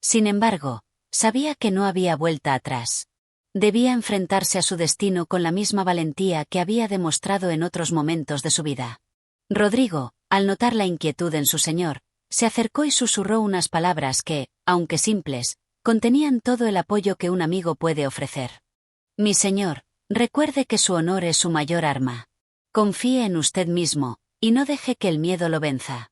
Sin embargo, sabía que no había vuelta atrás. Debía enfrentarse a su destino con la misma valentía que había demostrado en otros momentos de su vida. Rodrigo, al notar la inquietud en su señor, se acercó y susurró unas palabras que, aunque simples, contenían todo el apoyo que un amigo puede ofrecer. Mi señor, recuerde que su honor es su mayor arma. Confíe en usted mismo, y no deje que el miedo lo venza.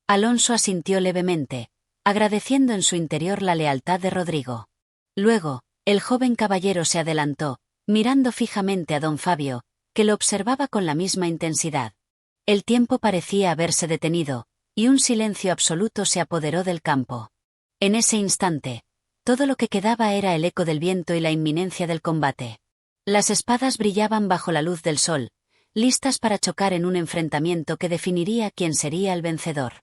Alonso asintió levemente, agradeciendo en su interior la lealtad de Rodrigo. Luego, el joven caballero se adelantó, mirando fijamente a don Fabio, que lo observaba con la misma intensidad. El tiempo parecía haberse detenido, y un silencio absoluto se apoderó del campo. En ese instante, todo lo que quedaba era el eco del viento y la inminencia del combate. Las espadas brillaban bajo la luz del sol, listas para chocar en un enfrentamiento que definiría quién sería el vencedor.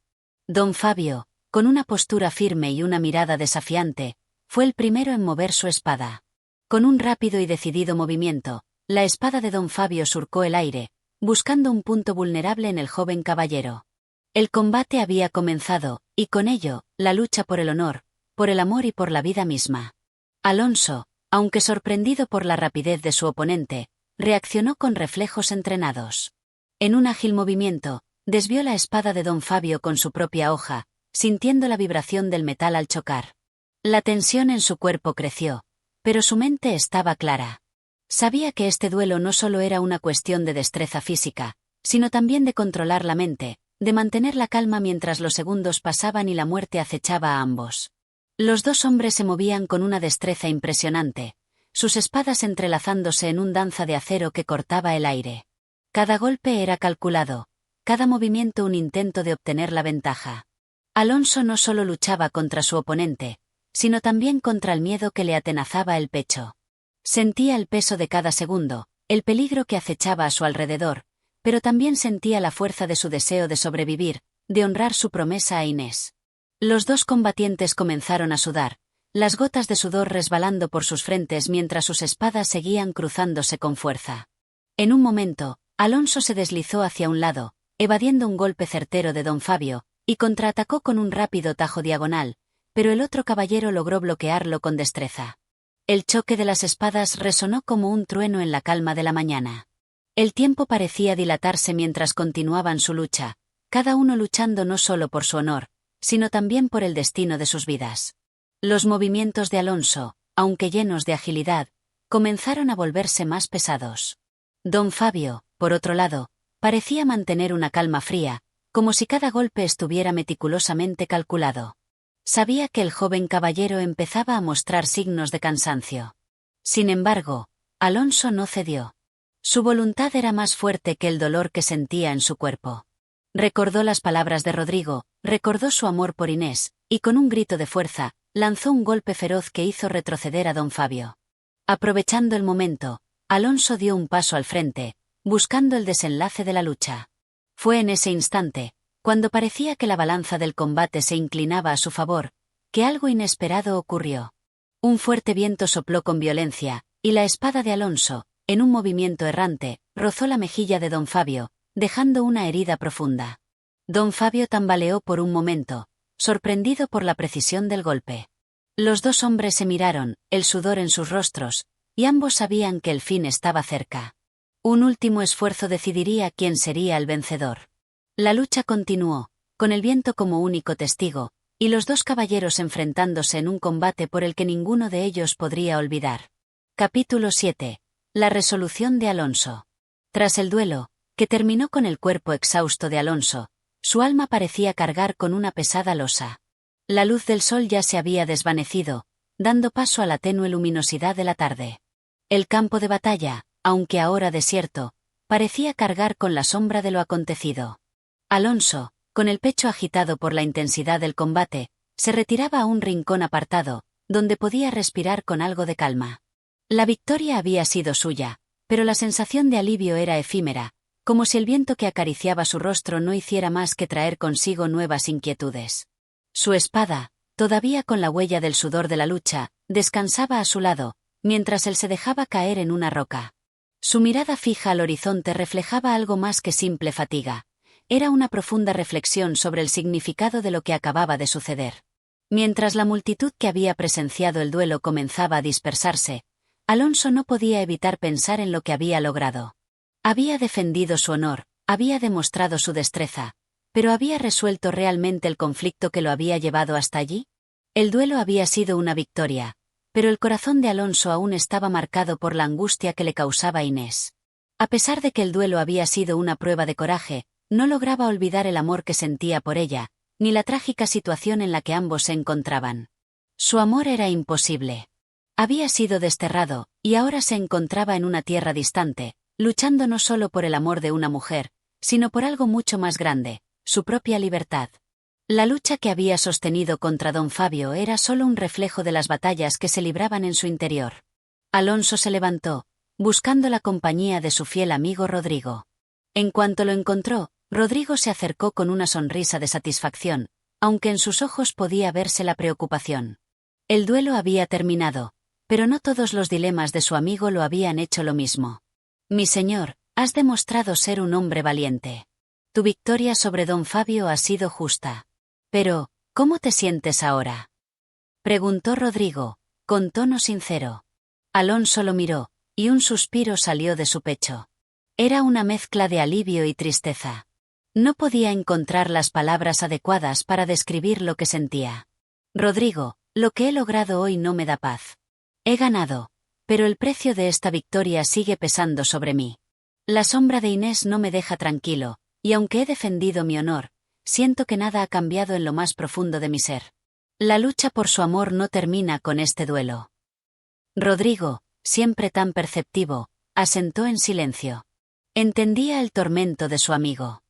Don Fabio, con una postura firme y una mirada desafiante, fue el primero en mover su espada. Con un rápido y decidido movimiento, la espada de don Fabio surcó el aire, buscando un punto vulnerable en el joven caballero. El combate había comenzado, y con ello, la lucha por el honor, por el amor y por la vida misma. Alonso, aunque sorprendido por la rapidez de su oponente, reaccionó con reflejos entrenados. En un ágil movimiento, desvió la espada de don Fabio con su propia hoja, sintiendo la vibración del metal al chocar. La tensión en su cuerpo creció, pero su mente estaba clara. Sabía que este duelo no solo era una cuestión de destreza física, sino también de controlar la mente, de mantener la calma mientras los segundos pasaban y la muerte acechaba a ambos. Los dos hombres se movían con una destreza impresionante, sus espadas entrelazándose en un danza de acero que cortaba el aire. Cada golpe era calculado, cada movimiento un intento de obtener la ventaja. Alonso no solo luchaba contra su oponente, sino también contra el miedo que le atenazaba el pecho. Sentía el peso de cada segundo, el peligro que acechaba a su alrededor, pero también sentía la fuerza de su deseo de sobrevivir, de honrar su promesa a Inés. Los dos combatientes comenzaron a sudar, las gotas de sudor resbalando por sus frentes mientras sus espadas seguían cruzándose con fuerza. En un momento, Alonso se deslizó hacia un lado, evadiendo un golpe certero de don Fabio, y contraatacó con un rápido tajo diagonal, pero el otro caballero logró bloquearlo con destreza. El choque de las espadas resonó como un trueno en la calma de la mañana. El tiempo parecía dilatarse mientras continuaban su lucha, cada uno luchando no solo por su honor, sino también por el destino de sus vidas. Los movimientos de Alonso, aunque llenos de agilidad, comenzaron a volverse más pesados. Don Fabio, por otro lado, parecía mantener una calma fría, como si cada golpe estuviera meticulosamente calculado. Sabía que el joven caballero empezaba a mostrar signos de cansancio. Sin embargo, Alonso no cedió. Su voluntad era más fuerte que el dolor que sentía en su cuerpo. Recordó las palabras de Rodrigo, recordó su amor por Inés, y con un grito de fuerza, lanzó un golpe feroz que hizo retroceder a don Fabio. Aprovechando el momento, Alonso dio un paso al frente, buscando el desenlace de la lucha. Fue en ese instante, cuando parecía que la balanza del combate se inclinaba a su favor, que algo inesperado ocurrió. Un fuerte viento sopló con violencia, y la espada de Alonso, en un movimiento errante, rozó la mejilla de don Fabio, dejando una herida profunda. Don Fabio tambaleó por un momento, sorprendido por la precisión del golpe. Los dos hombres se miraron, el sudor en sus rostros, y ambos sabían que el fin estaba cerca. Un último esfuerzo decidiría quién sería el vencedor. La lucha continuó, con el viento como único testigo, y los dos caballeros enfrentándose en un combate por el que ninguno de ellos podría olvidar. Capítulo 7. La resolución de Alonso. Tras el duelo, que terminó con el cuerpo exhausto de Alonso, su alma parecía cargar con una pesada losa. La luz del sol ya se había desvanecido, dando paso a la tenue luminosidad de la tarde. El campo de batalla, aunque ahora desierto, parecía cargar con la sombra de lo acontecido. Alonso, con el pecho agitado por la intensidad del combate, se retiraba a un rincón apartado, donde podía respirar con algo de calma. La victoria había sido suya, pero la sensación de alivio era efímera, como si el viento que acariciaba su rostro no hiciera más que traer consigo nuevas inquietudes. Su espada, todavía con la huella del sudor de la lucha, descansaba a su lado, mientras él se dejaba caer en una roca. Su mirada fija al horizonte reflejaba algo más que simple fatiga. Era una profunda reflexión sobre el significado de lo que acababa de suceder. Mientras la multitud que había presenciado el duelo comenzaba a dispersarse, Alonso no podía evitar pensar en lo que había logrado. Había defendido su honor, había demostrado su destreza, pero ¿había resuelto realmente el conflicto que lo había llevado hasta allí? El duelo había sido una victoria, pero el corazón de Alonso aún estaba marcado por la angustia que le causaba Inés. A pesar de que el duelo había sido una prueba de coraje, no lograba olvidar el amor que sentía por ella, ni la trágica situación en la que ambos se encontraban. Su amor era imposible. Había sido desterrado, y ahora se encontraba en una tierra distante, luchando no solo por el amor de una mujer, sino por algo mucho más grande, su propia libertad. La lucha que había sostenido contra don Fabio era solo un reflejo de las batallas que se libraban en su interior. Alonso se levantó, buscando la compañía de su fiel amigo Rodrigo. En cuanto lo encontró, Rodrigo se acercó con una sonrisa de satisfacción, aunque en sus ojos podía verse la preocupación. El duelo había terminado, pero no todos los dilemas de su amigo lo habían hecho lo mismo. Mi señor, has demostrado ser un hombre valiente. Tu victoria sobre don Fabio ha sido justa. Pero, ¿cómo te sientes ahora?, preguntó Rodrigo, con tono sincero. Alonso lo miró, y un suspiro salió de su pecho. Era una mezcla de alivio y tristeza. No podía encontrar las palabras adecuadas para describir lo que sentía. Rodrigo, lo que he logrado hoy no me da paz. He ganado, pero el precio de esta victoria sigue pesando sobre mí. La sombra de Inés no me deja tranquilo, y aunque he defendido mi honor, siento que nada ha cambiado en lo más profundo de mi ser. La lucha por su amor no termina con este duelo. Rodrigo, siempre tan perceptivo, asentó en silencio. Entendía el tormento de su amigo.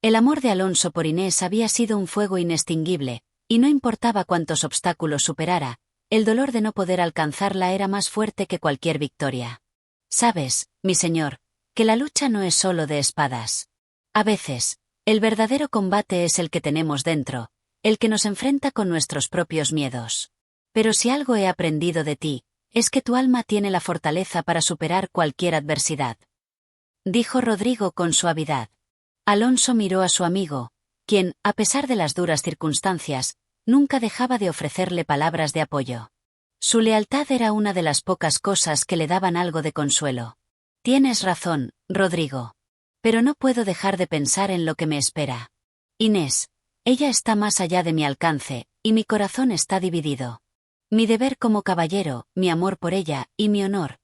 El amor de Alonso por Inés había sido un fuego inextinguible, y no importaba cuántos obstáculos superara, el dolor de no poder alcanzarla era más fuerte que cualquier victoria. Sabes, mi señor, que la lucha no es solo de espadas. A veces, el verdadero combate es el que tenemos dentro, el que nos enfrenta con nuestros propios miedos. Pero si algo he aprendido de ti, es que tu alma tiene la fortaleza para superar cualquier adversidad. Dijo Rodrigo con suavidad. Alonso miró a su amigo, quien, a pesar de las duras circunstancias, nunca dejaba de ofrecerle palabras de apoyo. Su lealtad era una de las pocas cosas que le daban algo de consuelo. Tienes razón, Rodrigo. Pero no puedo dejar de pensar en lo que me espera. Inés, ella está más allá de mi alcance, y mi corazón está dividido. Mi deber como caballero, mi amor por ella, y mi honor,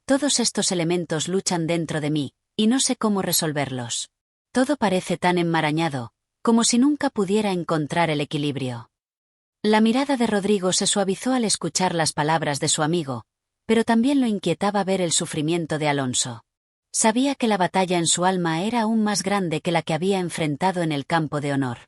todos estos elementos luchan dentro de mí, y no sé cómo resolverlos. Todo parece tan enmarañado, como si nunca pudiera encontrar el equilibrio. La mirada de Rodrigo se suavizó al escuchar las palabras de su amigo, pero también lo inquietaba ver el sufrimiento de Alonso. Sabía que la batalla en su alma era aún más grande que la que había enfrentado en el campo de honor.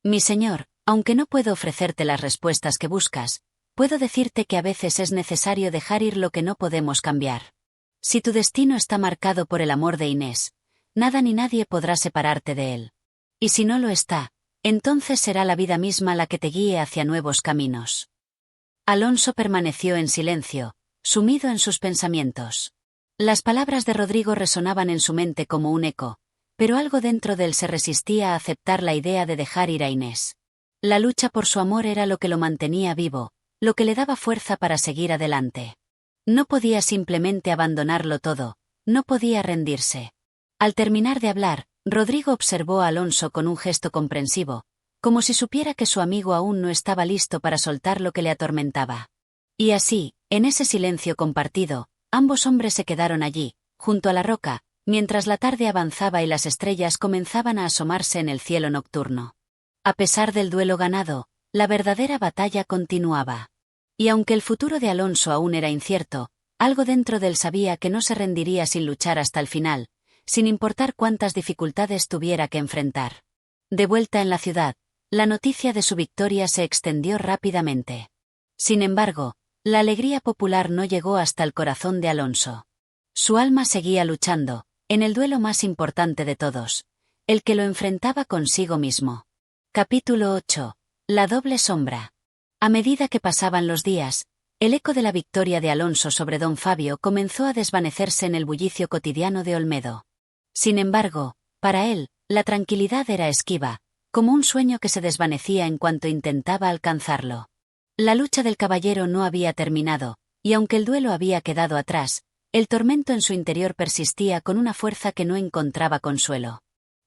Mi señor, aunque no puedo ofrecerte las respuestas que buscas, puedo decirte que a veces es necesario dejar ir lo que no podemos cambiar. Si tu destino está marcado por el amor de Inés, nada ni nadie podrá separarte de él. Y si no lo está, entonces será la vida misma la que te guíe hacia nuevos caminos. Alonso permaneció en silencio, sumido en sus pensamientos. Las palabras de Rodrigo resonaban en su mente como un eco, pero algo dentro de él se resistía a aceptar la idea de dejar ir a Inés. La lucha por su amor era lo que lo mantenía vivo, lo que le daba fuerza para seguir adelante. No podía simplemente abandonarlo todo, no podía rendirse. Al terminar de hablar, Rodrigo observó a Alonso con un gesto comprensivo, como si supiera que su amigo aún no estaba listo para soltar lo que le atormentaba. Y así, en ese silencio compartido, ambos hombres se quedaron allí, junto a la roca, mientras la tarde avanzaba y las estrellas comenzaban a asomarse en el cielo nocturno. A pesar del duelo ganado, la verdadera batalla continuaba. Y aunque el futuro de Alonso aún era incierto, algo dentro de él sabía que no se rendiría sin luchar hasta el final, sin importar cuántas dificultades tuviera que enfrentar. De vuelta en la ciudad, la noticia de su victoria se extendió rápidamente. Sin embargo, la alegría popular no llegó hasta el corazón de Alonso. Su alma seguía luchando, en el duelo más importante de todos, el que lo enfrentaba consigo mismo. Capítulo 8. La doble sombra. A medida que pasaban los días, el eco de la victoria de Alonso sobre don Fabio comenzó a desvanecerse en el bullicio cotidiano de Olmedo. Sin embargo, para él, la tranquilidad era esquiva, como un sueño que se desvanecía en cuanto intentaba alcanzarlo. La lucha del caballero no había terminado, y aunque el duelo había quedado atrás, el tormento en su interior persistía con una fuerza que no encontraba consuelo.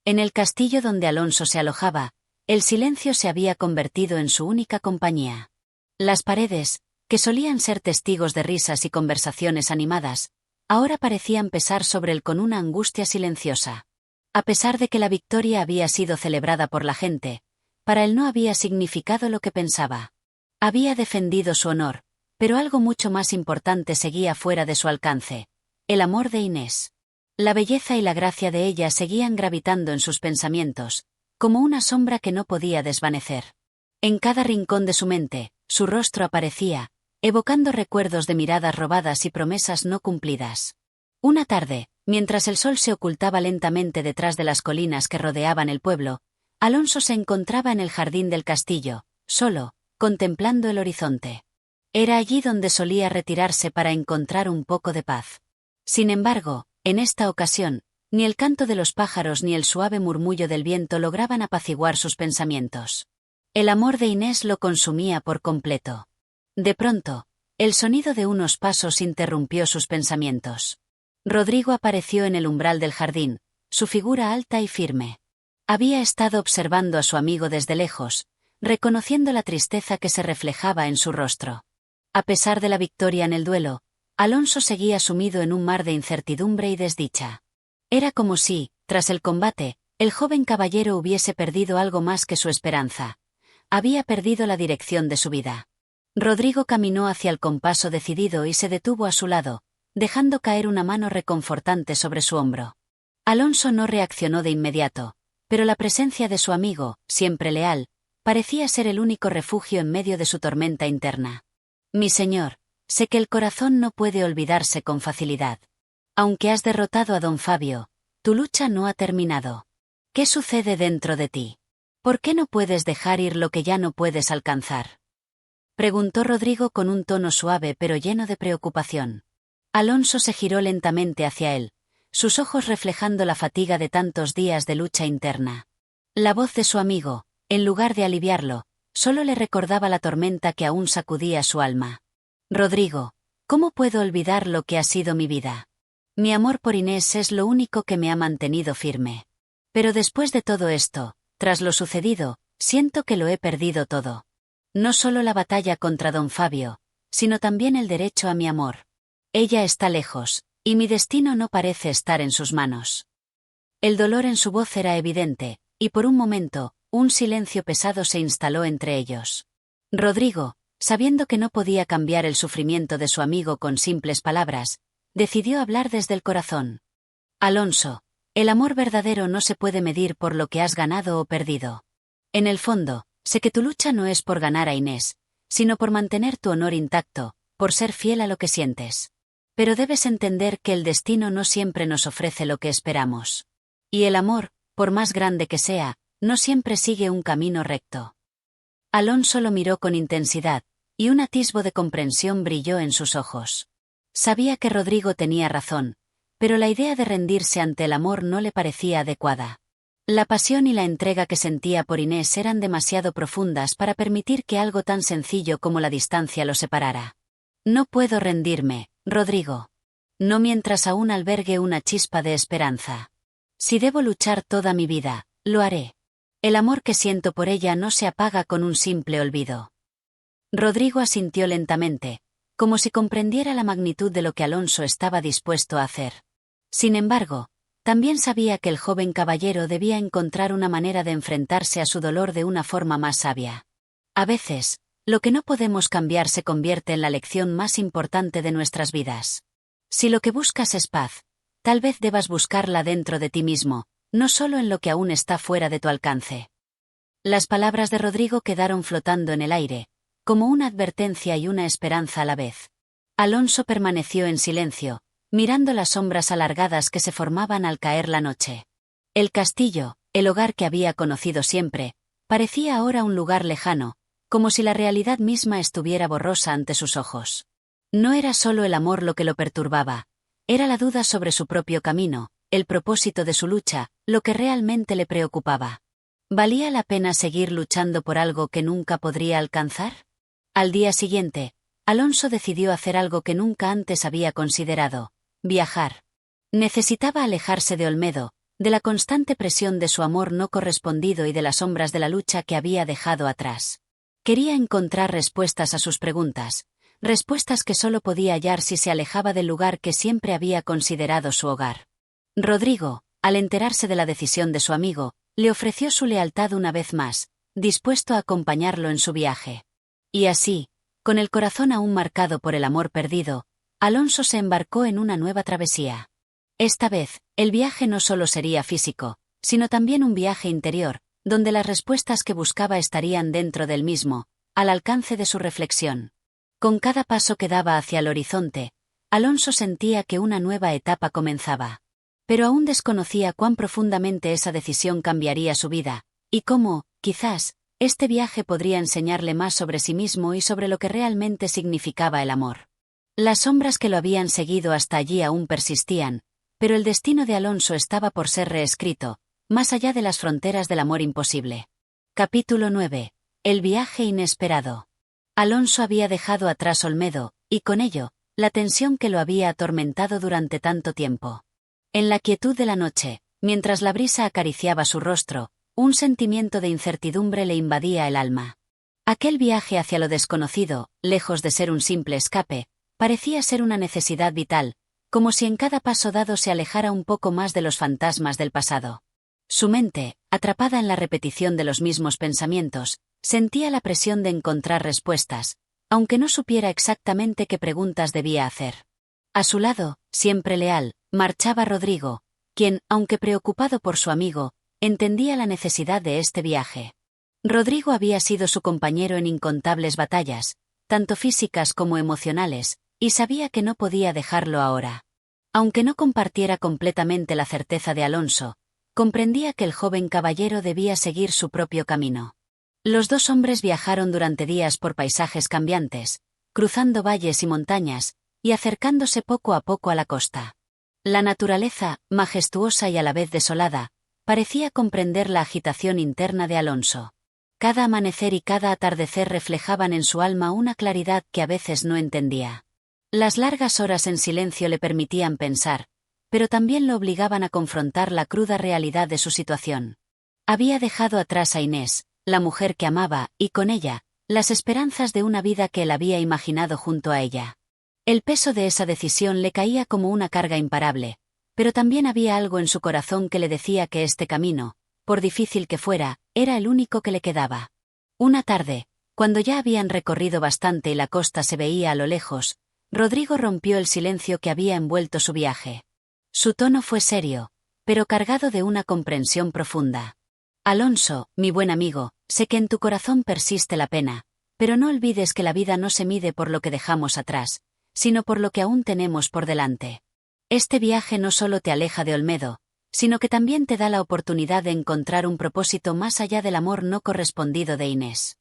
En el castillo donde Alonso se alojaba, el silencio se había convertido en su única compañía. Las paredes, que solían ser testigos de risas y conversaciones animadas, ahora parecían pesar sobre él con una angustia silenciosa. A pesar de que la victoria había sido celebrada por la gente, para él no había significado lo que pensaba. Había defendido su honor, pero algo mucho más importante seguía fuera de su alcance: el amor de Inés. La belleza y la gracia de ella seguían gravitando en sus pensamientos, como una sombra que no podía desvanecer. En cada rincón de su mente, su rostro aparecía, evocando recuerdos de miradas robadas y promesas no cumplidas. Una tarde, mientras el sol se ocultaba lentamente detrás de las colinas que rodeaban el pueblo, Alonso se encontraba en el jardín del castillo, solo, contemplando el horizonte. Era allí donde solía retirarse para encontrar un poco de paz. Sin embargo, en esta ocasión, ni el canto de los pájaros ni el suave murmullo del viento lograban apaciguar sus pensamientos. El amor de Inés lo consumía por completo. De pronto, el sonido de unos pasos interrumpió sus pensamientos. Rodrigo apareció en el umbral del jardín, su figura alta y firme. Había estado observando a su amigo desde lejos, reconociendo la tristeza que se reflejaba en su rostro. A pesar de la victoria en el duelo, Alonso seguía sumido en un mar de incertidumbre y desdicha. Era como si, tras el combate, el joven caballero hubiese perdido algo más que su esperanza. Había perdido la dirección de su vida. Rodrigo caminó hacia el compaso decidido y se detuvo a su lado, dejando caer una mano reconfortante sobre su hombro. Alonso no reaccionó de inmediato, pero la presencia de su amigo, siempre leal, parecía ser el único refugio en medio de su tormenta interna. Mi señor, sé que el corazón no puede olvidarse con facilidad. Aunque has derrotado a don Fabio, tu lucha no ha terminado. ¿Qué sucede dentro de ti? ¿Por qué no puedes dejar ir lo que ya no puedes alcanzar? Preguntó Rodrigo con un tono suave pero lleno de preocupación. Alonso se giró lentamente hacia él, sus ojos reflejando la fatiga de tantos días de lucha interna. La voz de su amigo, en lugar de aliviarlo, solo le recordaba la tormenta que aún sacudía su alma. Rodrigo, ¿cómo puedo olvidar lo que ha sido mi vida? Mi amor por Inés es lo único que me ha mantenido firme. Pero después de todo esto, tras lo sucedido, siento que lo he perdido todo. No solo la batalla contra don Fabio, sino también el derecho a mi amor. Ella está lejos, y mi destino no parece estar en sus manos. El dolor en su voz era evidente, y por un momento, un silencio pesado se instaló entre ellos. Rodrigo, sabiendo que no podía cambiar el sufrimiento de su amigo con simples palabras, decidió hablar desde el corazón. Alonso, el amor verdadero no se puede medir por lo que has ganado o perdido. En el fondo, sé que tu lucha no es por ganar a Inés, sino por mantener tu honor intacto, por ser fiel a lo que sientes. Pero debes entender que el destino no siempre nos ofrece lo que esperamos. Y el amor, por más grande que sea, no siempre sigue un camino recto. Alonso lo miró con intensidad, y un atisbo de comprensión brilló en sus ojos. Sabía que Rodrigo tenía razón, pero la idea de rendirse ante el amor no le parecía adecuada. La pasión y la entrega que sentía por Inés eran demasiado profundas para permitir que algo tan sencillo como la distancia lo separara. No puedo rendirme, Rodrigo. No mientras aún albergue una chispa de esperanza. Si debo luchar toda mi vida, lo haré. El amor que siento por ella no se apaga con un simple olvido. Rodrigo asintió lentamente, como si comprendiera la magnitud de lo que Alonso estaba dispuesto a hacer. Sin embargo, también sabía que el joven caballero debía encontrar una manera de enfrentarse a su dolor de una forma más sabia. A veces, lo que no podemos cambiar se convierte en la lección más importante de nuestras vidas. Si lo que buscas es paz, tal vez debas buscarla dentro de ti mismo, no solo en lo que aún está fuera de tu alcance. Las palabras de Rodrigo quedaron flotando en el aire, como una advertencia y una esperanza a la vez. Alonso permaneció en silencio, mirando las sombras alargadas que se formaban al caer la noche. El castillo, el hogar que había conocido siempre, parecía ahora un lugar lejano, como si la realidad misma estuviera borrosa ante sus ojos. No era solo el amor lo que lo perturbaba, era la duda sobre su propio camino, el propósito de su lucha, lo que realmente le preocupaba. ¿Valía la pena seguir luchando por algo que nunca podría alcanzar? Al día siguiente, Alonso decidió hacer algo que nunca antes había considerado: viajar. Necesitaba alejarse de Olmedo, de la constante presión de su amor no correspondido y de las sombras de la lucha que había dejado atrás. Quería encontrar respuestas a sus preguntas, respuestas que solo podía hallar si se alejaba del lugar que siempre había considerado su hogar. Rodrigo, al enterarse de la decisión de su amigo, le ofreció su lealtad una vez más, dispuesto a acompañarlo en su viaje. Y así, con el corazón aún marcado por el amor perdido, Alonso se embarcó en una nueva travesía. Esta vez, el viaje no solo sería físico, sino también un viaje interior, donde las respuestas que buscaba estarían dentro del mismo, al alcance de su reflexión. Con cada paso que daba hacia el horizonte, Alonso sentía que una nueva etapa comenzaba. Pero aún desconocía cuán profundamente esa decisión cambiaría su vida, y cómo, quizás, este viaje podría enseñarle más sobre sí mismo y sobre lo que realmente significaba el amor. Las sombras que lo habían seguido hasta allí aún persistían, pero el destino de Alonso estaba por ser reescrito, más allá de las fronteras del amor imposible. Capítulo 9. El viaje inesperado. Alonso había dejado atrás Olmedo, y con ello, la tensión que lo había atormentado durante tanto tiempo. En la quietud de la noche, mientras la brisa acariciaba su rostro, un sentimiento de incertidumbre le invadía el alma. Aquel viaje hacia lo desconocido, lejos de ser un simple escape, parecía ser una necesidad vital, como si en cada paso dado se alejara un poco más de los fantasmas del pasado. Su mente, atrapada en la repetición de los mismos pensamientos, sentía la presión de encontrar respuestas, aunque no supiera exactamente qué preguntas debía hacer. A su lado, siempre leal, marchaba Rodrigo, quien, aunque preocupado por su amigo, entendía la necesidad de este viaje. Rodrigo había sido su compañero en incontables batallas, tanto físicas como emocionales, y sabía que no podía dejarlo ahora. Aunque no compartiera completamente la certeza de Alonso, comprendía que el joven caballero debía seguir su propio camino. Los dos hombres viajaron durante días por paisajes cambiantes, cruzando valles y montañas, y acercándose poco a poco a la costa. La naturaleza, majestuosa y a la vez desolada, parecía comprender la agitación interna de Alonso. Cada amanecer y cada atardecer reflejaban en su alma una claridad que a veces no entendía. Las largas horas en silencio le permitían pensar, pero también lo obligaban a confrontar la cruda realidad de su situación. Había dejado atrás a Inés, la mujer que amaba, y con ella, las esperanzas de una vida que él había imaginado junto a ella. El peso de esa decisión le caía como una carga imparable, pero también había algo en su corazón que le decía que este camino, por difícil que fuera, era el único que le quedaba. Una tarde, cuando ya habían recorrido bastante y la costa se veía a lo lejos, Rodrigo rompió el silencio que había envuelto su viaje. Su tono fue serio, pero cargado de una comprensión profunda. Alonso, mi buen amigo, sé que en tu corazón persiste la pena, pero no olvides que la vida no se mide por lo que dejamos atrás, sino por lo que aún tenemos por delante. Este viaje no solo te aleja de Olmedo, sino que también te da la oportunidad de encontrar un propósito más allá del amor no correspondido de Inés.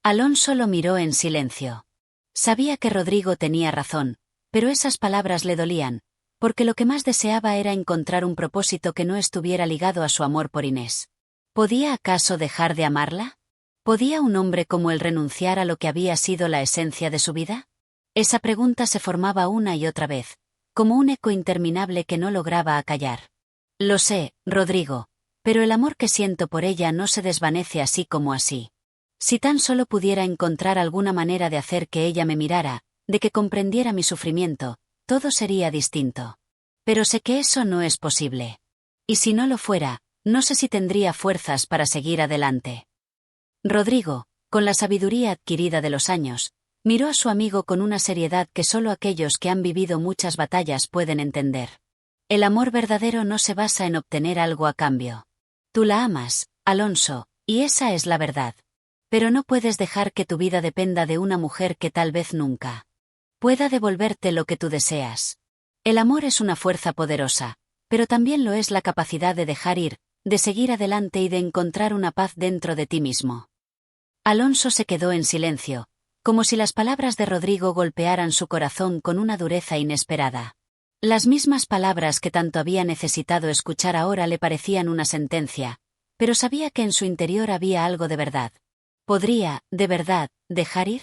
Alonso lo miró en silencio. Sabía que Rodrigo tenía razón, pero esas palabras le dolían, porque lo que más deseaba era encontrar un propósito que no estuviera ligado a su amor por Inés. ¿Podía acaso dejar de amarla? ¿Podía un hombre como él renunciar a lo que había sido la esencia de su vida? Esa pregunta se formaba una y otra vez, como un eco interminable que no lograba acallar. Lo sé, Rodrigo, pero el amor que siento por ella no se desvanece así como así. Si tan solo pudiera encontrar alguna manera de hacer que ella me mirara, de que comprendiera mi sufrimiento, todo sería distinto. Pero sé que eso no es posible. Y si no lo fuera, no sé si tendría fuerzas para seguir adelante. Rodrigo, con la sabiduría adquirida de los años, miró a su amigo con una seriedad que solo aquellos que han vivido muchas batallas pueden entender. El amor verdadero no se basa en obtener algo a cambio. Tú la amas, Alonso, y esa es la verdad. Pero no puedes dejar que tu vida dependa de una mujer que tal vez nunca pueda devolverte lo que tú deseas. El amor es una fuerza poderosa, pero también lo es la capacidad de dejar ir, de seguir adelante y de encontrar una paz dentro de ti mismo. Alonso se quedó en silencio, como si las palabras de Rodrigo golpearan su corazón con una dureza inesperada. Las mismas palabras que tanto había necesitado escuchar ahora le parecían una sentencia, pero sabía que en su interior había algo de verdad. ¿Podría, de verdad, dejar ir?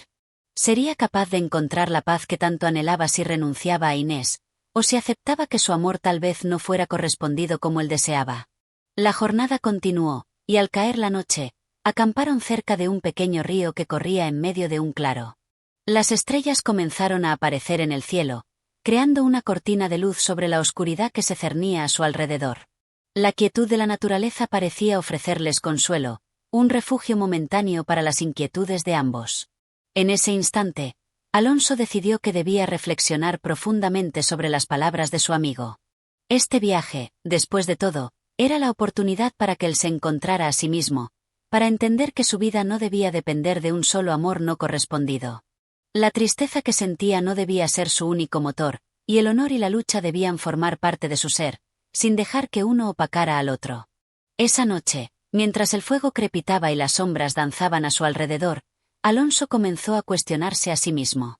¿Sería capaz de encontrar la paz que tanto anhelaba si renunciaba a Inés, o si aceptaba que su amor tal vez no fuera correspondido como él deseaba? La jornada continuó, y al caer la noche, acamparon cerca de un pequeño río que corría en medio de un claro. Las estrellas comenzaron a aparecer en el cielo, creando una cortina de luz sobre la oscuridad que se cernía a su alrededor. La quietud de la naturaleza parecía ofrecerles consuelo, un refugio momentáneo para las inquietudes de ambos. En ese instante, Alonso decidió que debía reflexionar profundamente sobre las palabras de su amigo. Este viaje, después de todo, era la oportunidad para que él se encontrara a sí mismo, para entender que su vida no debía depender de un solo amor no correspondido. La tristeza que sentía no debía ser su único motor, y el honor y la lucha debían formar parte de su ser, sin dejar que uno opacara al otro. Esa noche, mientras el fuego crepitaba y las sombras danzaban a su alrededor, Alonso comenzó a cuestionarse a sí mismo.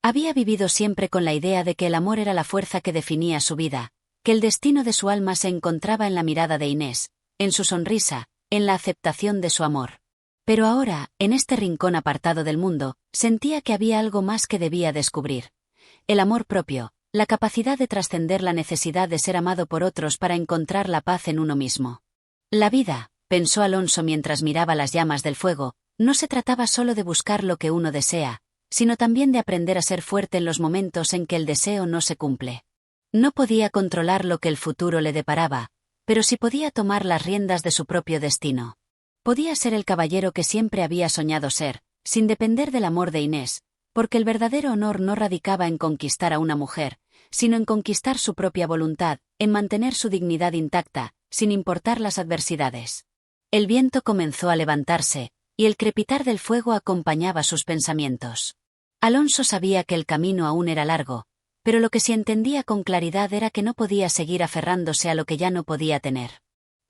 Había vivido siempre con la idea de que el amor era la fuerza que definía su vida, que el destino de su alma se encontraba en la mirada de Inés, en su sonrisa, en la aceptación de su amor. Pero ahora, en este rincón apartado del mundo, sentía que había algo más que debía descubrir. El amor propio, la capacidad de trascender la necesidad de ser amado por otros para encontrar la paz en uno mismo. La vida, pensó Alonso mientras miraba las llamas del fuego, no se trataba solo de buscar lo que uno desea, sino también de aprender a ser fuerte en los momentos en que el deseo no se cumple. No podía controlar lo que el futuro le deparaba, pero sí podía tomar las riendas de su propio destino. Podía ser el caballero que siempre había soñado ser, sin depender del amor de Inés, porque el verdadero honor no radicaba en conquistar a una mujer, sino en conquistar su propia voluntad, en mantener su dignidad intacta, sin importar las adversidades. El viento comenzó a levantarse, y el crepitar del fuego acompañaba sus pensamientos. Alonso sabía que el camino aún era largo, pero lo que sí entendía con claridad era que no podía seguir aferrándose a lo que ya no podía tener.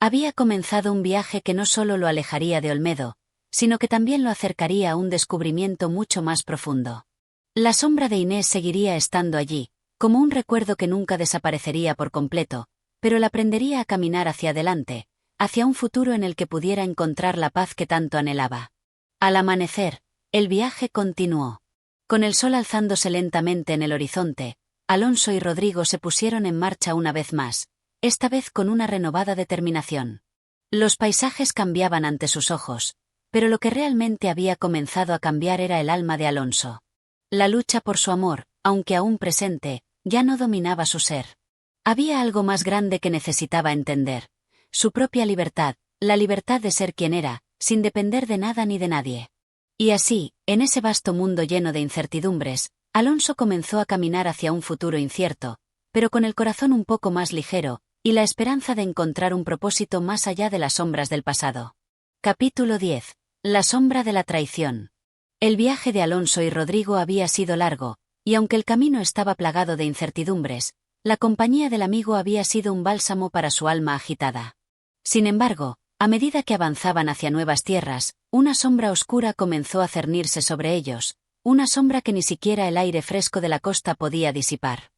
Había comenzado un viaje que no solo lo alejaría de Olmedo, sino que también lo acercaría a un descubrimiento mucho más profundo. La sombra de Inés seguiría estando allí, como un recuerdo que nunca desaparecería por completo, pero él aprendería a caminar hacia adelante, hacia un futuro en el que pudiera encontrar la paz que tanto anhelaba. Al amanecer, el viaje continuó. Con el sol alzándose lentamente en el horizonte, Alonso y Rodrigo se pusieron en marcha una vez más, esta vez con una renovada determinación. Los paisajes cambiaban ante sus ojos, pero lo que realmente había comenzado a cambiar era el alma de Alonso. La lucha por su amor, aunque aún presente, ya no dominaba su ser. Había algo más grande que necesitaba entender. Su propia libertad, la libertad de ser quien era, sin depender de nada ni de nadie. Y así, en ese vasto mundo lleno de incertidumbres, Alonso comenzó a caminar hacia un futuro incierto, pero con el corazón un poco más ligero, y la esperanza de encontrar un propósito más allá de las sombras del pasado. Capítulo 10. La sombra de la traición. El viaje de Alonso y Rodrigo había sido largo, y aunque el camino estaba plagado de incertidumbres, la compañía del amigo había sido un bálsamo para su alma agitada. Sin embargo, a medida que avanzaban hacia nuevas tierras, una sombra oscura comenzó a cernirse sobre ellos, una sombra que ni siquiera el aire fresco de la costa podía disipar.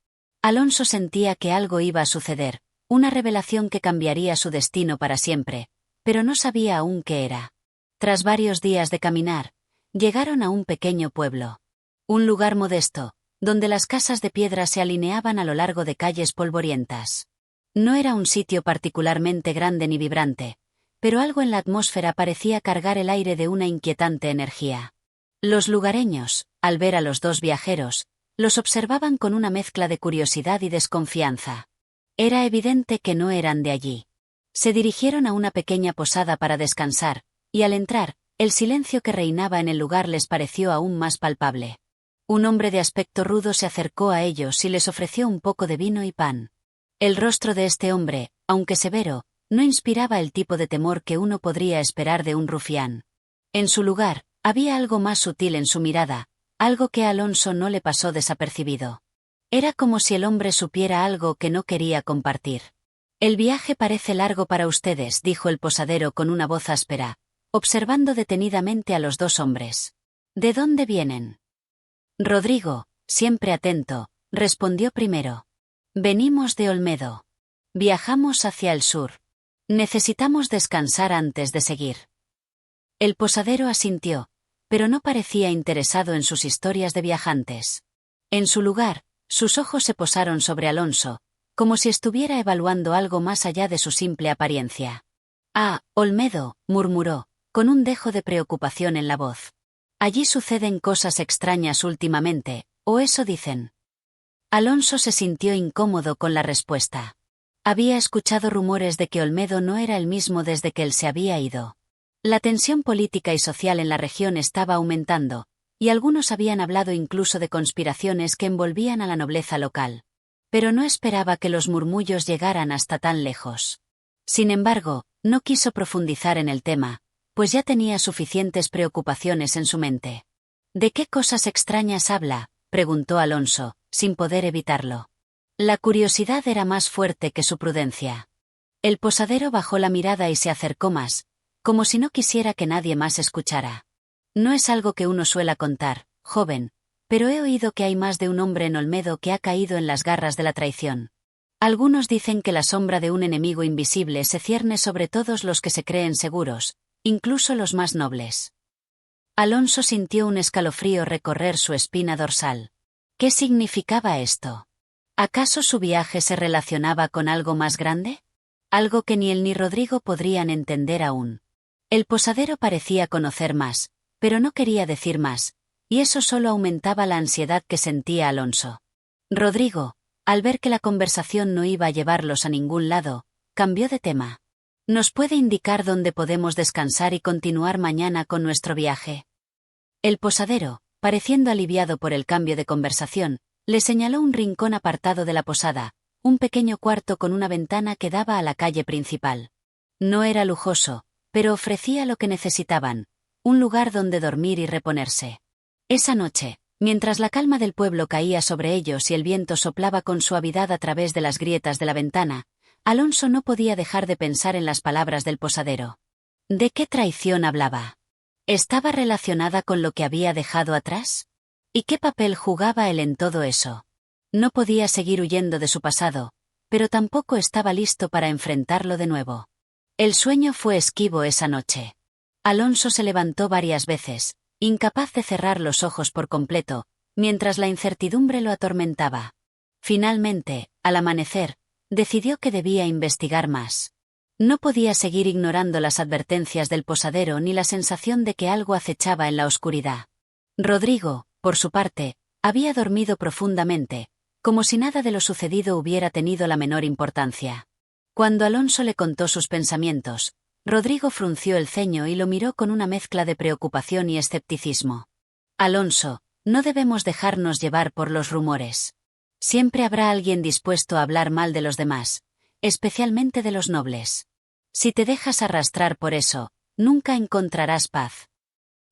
Alonso sentía que algo iba a suceder, una revelación que cambiaría su destino para siempre, pero no sabía aún qué era. Tras varios días de caminar, llegaron a un pequeño pueblo. Un lugar modesto, donde las casas de piedra se alineaban a lo largo de calles polvorientas. No era un sitio particularmente grande ni vibrante, pero algo en la atmósfera parecía cargar el aire de una inquietante energía. Los lugareños, al ver a los dos viajeros, los observaban con una mezcla de curiosidad y desconfianza. Era evidente que no eran de allí. Se dirigieron a una pequeña posada para descansar, y al entrar, el silencio que reinaba en el lugar les pareció aún más palpable. Un hombre de aspecto rudo se acercó a ellos y les ofreció un poco de vino y pan. El rostro de este hombre, aunque severo, no inspiraba el tipo de temor que uno podría esperar de un rufián. En su lugar, había algo más sutil en su mirada, algo que a Alonso no le pasó desapercibido. Era como si el hombre supiera algo que no quería compartir. «El viaje parece largo para ustedes», dijo el posadero con una voz áspera, observando detenidamente a los dos hombres. «¿De dónde vienen?» Rodrigo, siempre atento, respondió primero. «Venimos de Olmedo. Viajamos hacia el sur. Necesitamos descansar antes de seguir». El posadero asintió, pero no parecía interesado en sus historias de viajantes. En su lugar, sus ojos se posaron sobre Alonso, como si estuviera evaluando algo más allá de su simple apariencia. «Ah, Olmedo», murmuró, con un dejo de preocupación en la voz. «Allí suceden cosas extrañas últimamente, o eso dicen». Alonso se sintió incómodo con la respuesta. Había escuchado rumores de que Olmedo no era el mismo desde que él se había ido. La tensión política y social en la región estaba aumentando, y algunos habían hablado incluso de conspiraciones que envolvían a la nobleza local. Pero no esperaba que los murmullos llegaran hasta tan lejos. Sin embargo, no quiso profundizar en el tema, pues ya tenía suficientes preocupaciones en su mente. «¿De qué cosas extrañas habla?», preguntó Alonso, sin poder evitarlo. La curiosidad era más fuerte que su prudencia. El posadero bajó la mirada y se acercó más, como si no quisiera que nadie más escuchara. «No es algo que uno suela contar, joven, pero he oído que hay más de un hombre en Olmedo que ha caído en las garras de la traición. Algunos dicen que la sombra de un enemigo invisible se cierne sobre todos los que se creen seguros, incluso los más nobles». Alonso sintió un escalofrío recorrer su espina dorsal. ¿Qué significaba esto? ¿Acaso su viaje se relacionaba con algo más grande? Algo que ni él ni Rodrigo podrían entender aún. El posadero parecía conocer más, pero no quería decir más, y eso solo aumentaba la ansiedad que sentía Alonso. Rodrigo, al ver que la conversación no iba a llevarlos a ningún lado, cambió de tema. ¿Nos puede indicar dónde podemos descansar y continuar mañana con nuestro viaje? El posadero, pareciendo aliviado por el cambio de conversación, le señaló un rincón apartado de la posada, un pequeño cuarto con una ventana que daba a la calle principal. No era lujoso, pero ofrecía lo que necesitaban, un lugar donde dormir y reponerse. Esa noche, mientras la calma del pueblo caía sobre ellos y el viento soplaba con suavidad a través de las grietas de la ventana, Alonso no podía dejar de pensar en las palabras del posadero. ¿De qué traición hablaba? ¿Estaba relacionada con lo que había dejado atrás? ¿Y qué papel jugaba él en todo eso? No podía seguir huyendo de su pasado, pero tampoco estaba listo para enfrentarlo de nuevo. El sueño fue esquivo esa noche. Alonso se levantó varias veces, incapaz de cerrar los ojos por completo, mientras la incertidumbre lo atormentaba. Finalmente, al amanecer, decidió que debía investigar más. No podía seguir ignorando las advertencias del posadero ni la sensación de que algo acechaba en la oscuridad. Rodrigo, por su parte, había dormido profundamente, como si nada de lo sucedido hubiera tenido la menor importancia. Cuando Alonso le contó sus pensamientos, Rodrigo frunció el ceño y lo miró con una mezcla de preocupación y escepticismo. «Alonso, no debemos dejarnos llevar por los rumores. Siempre habrá alguien dispuesto a hablar mal de los demás, especialmente de los nobles. Si te dejas arrastrar por eso, nunca encontrarás paz».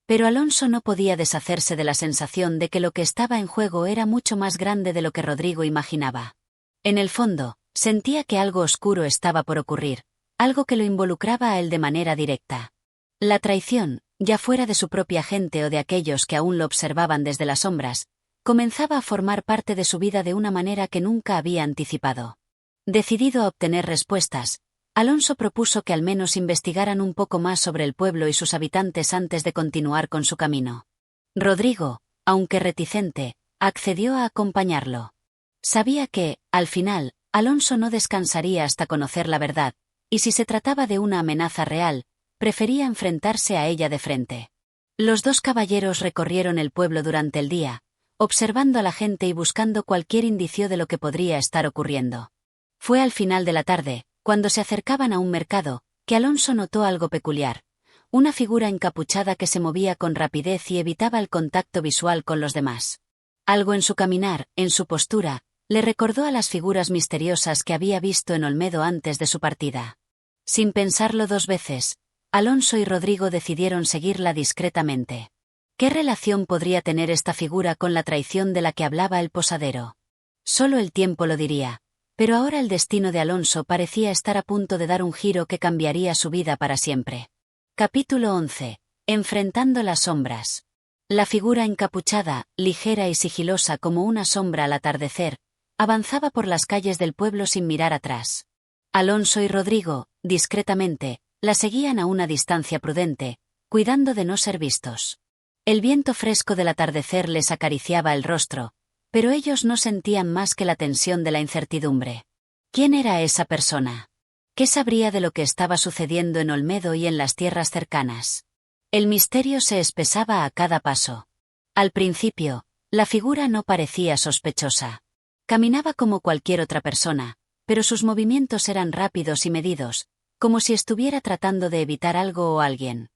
Pero Alonso no podía deshacerse de la sensación de que lo que estaba en juego era mucho más grande de lo que Rodrigo imaginaba. En el fondo, sentía que algo oscuro estaba por ocurrir, algo que lo involucraba a él de manera directa. La traición, ya fuera de su propia gente o de aquellos que aún lo observaban desde las sombras, comenzaba a formar parte de su vida de una manera que nunca había anticipado. Decidido a obtener respuestas, Alonso propuso que al menos investigaran un poco más sobre el pueblo y sus habitantes antes de continuar con su camino. Rodrigo, aunque reticente, accedió a acompañarlo. Sabía que, al final, Alonso no descansaría hasta conocer la verdad, y si se trataba de una amenaza real, prefería enfrentarse a ella de frente. Los dos caballeros recorrieron el pueblo durante el día, observando a la gente y buscando cualquier indicio de lo que podría estar ocurriendo. Fue al final de la tarde, cuando se acercaban a un mercado, que Alonso notó algo peculiar: una figura encapuchada que se movía con rapidez y evitaba el contacto visual con los demás. Algo en su caminar, en su postura, le recordó a las figuras misteriosas que había visto en Olmedo antes de su partida. Sin pensarlo dos veces, Alonso y Rodrigo decidieron seguirla discretamente. ¿Qué relación podría tener esta figura con la traición de la que hablaba el posadero? Solo el tiempo lo diría, pero ahora el destino de Alonso parecía estar a punto de dar un giro que cambiaría su vida para siempre. Capítulo 11. Enfrentando las sombras. La figura encapuchada, ligera y sigilosa como una sombra al atardecer, avanzaba por las calles del pueblo sin mirar atrás. Alonso y Rodrigo, discretamente, la seguían a una distancia prudente, cuidando de no ser vistos. El viento fresco del atardecer les acariciaba el rostro, pero ellos no sentían más que la tensión de la incertidumbre. ¿Quién era esa persona? ¿Qué sabría de lo que estaba sucediendo en Olmedo y en las tierras cercanas? El misterio se espesaba a cada paso. Al principio, la figura no parecía sospechosa. Caminaba como cualquier otra persona, pero sus movimientos eran rápidos y medidos, como si estuviera tratando de evitar algo o alguien.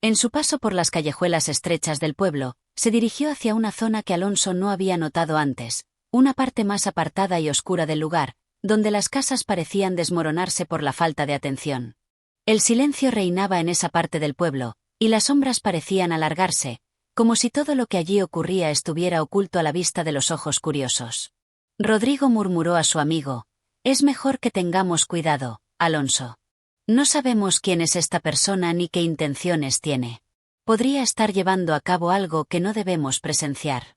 En su paso por las callejuelas estrechas del pueblo, se dirigió hacia una zona que Alonso no había notado antes, una parte más apartada y oscura del lugar, donde las casas parecían desmoronarse por la falta de atención. El silencio reinaba en esa parte del pueblo, y las sombras parecían alargarse, como si todo lo que allí ocurría estuviera oculto a la vista de los ojos curiosos. Rodrigo murmuró a su amigo: «Es mejor que tengamos cuidado, Alonso. No sabemos quién es esta persona ni qué intenciones tiene. Podría estar llevando a cabo algo que no debemos presenciar».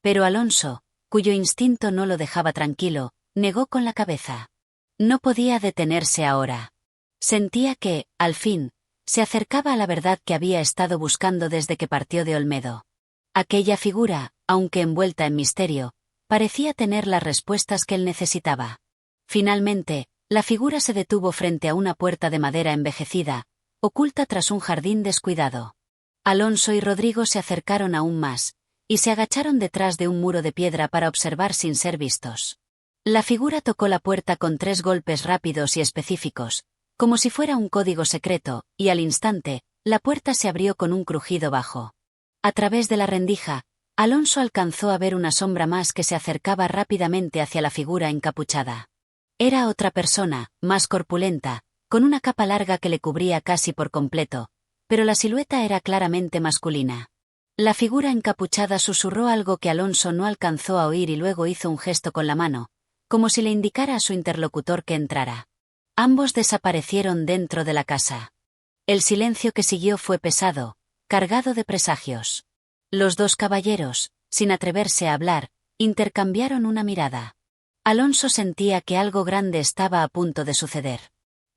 Pero Alonso, cuyo instinto no lo dejaba tranquilo, negó con la cabeza. No podía detenerse ahora. Sentía que, al fin, se acercaba a la verdad que había estado buscando desde que partió de Olmedo. Aquella figura, aunque envuelta en misterio, parecía tener las respuestas que él necesitaba. Finalmente, la figura se detuvo frente a una puerta de madera envejecida, oculta tras un jardín descuidado. Alonso y Rodrigo se acercaron aún más, y se agacharon detrás de un muro de piedra para observar sin ser vistos. La figura tocó la puerta con 3 golpes rápidos y específicos, como si fuera un código secreto, y al instante, la puerta se abrió con un crujido bajo. A través de la rendija, Alonso alcanzó a ver una sombra más que se acercaba rápidamente hacia la figura encapuchada. Era otra persona, más corpulenta, con una capa larga que le cubría casi por completo, pero la silueta era claramente masculina. La figura encapuchada susurró algo que Alonso no alcanzó a oír y luego hizo un gesto con la mano, como si le indicara a su interlocutor que entrara. Ambos desaparecieron dentro de la casa. El silencio que siguió fue pesado, cargado de presagios. Los dos caballeros, sin atreverse a hablar, intercambiaron una mirada. Alonso sentía que algo grande estaba a punto de suceder.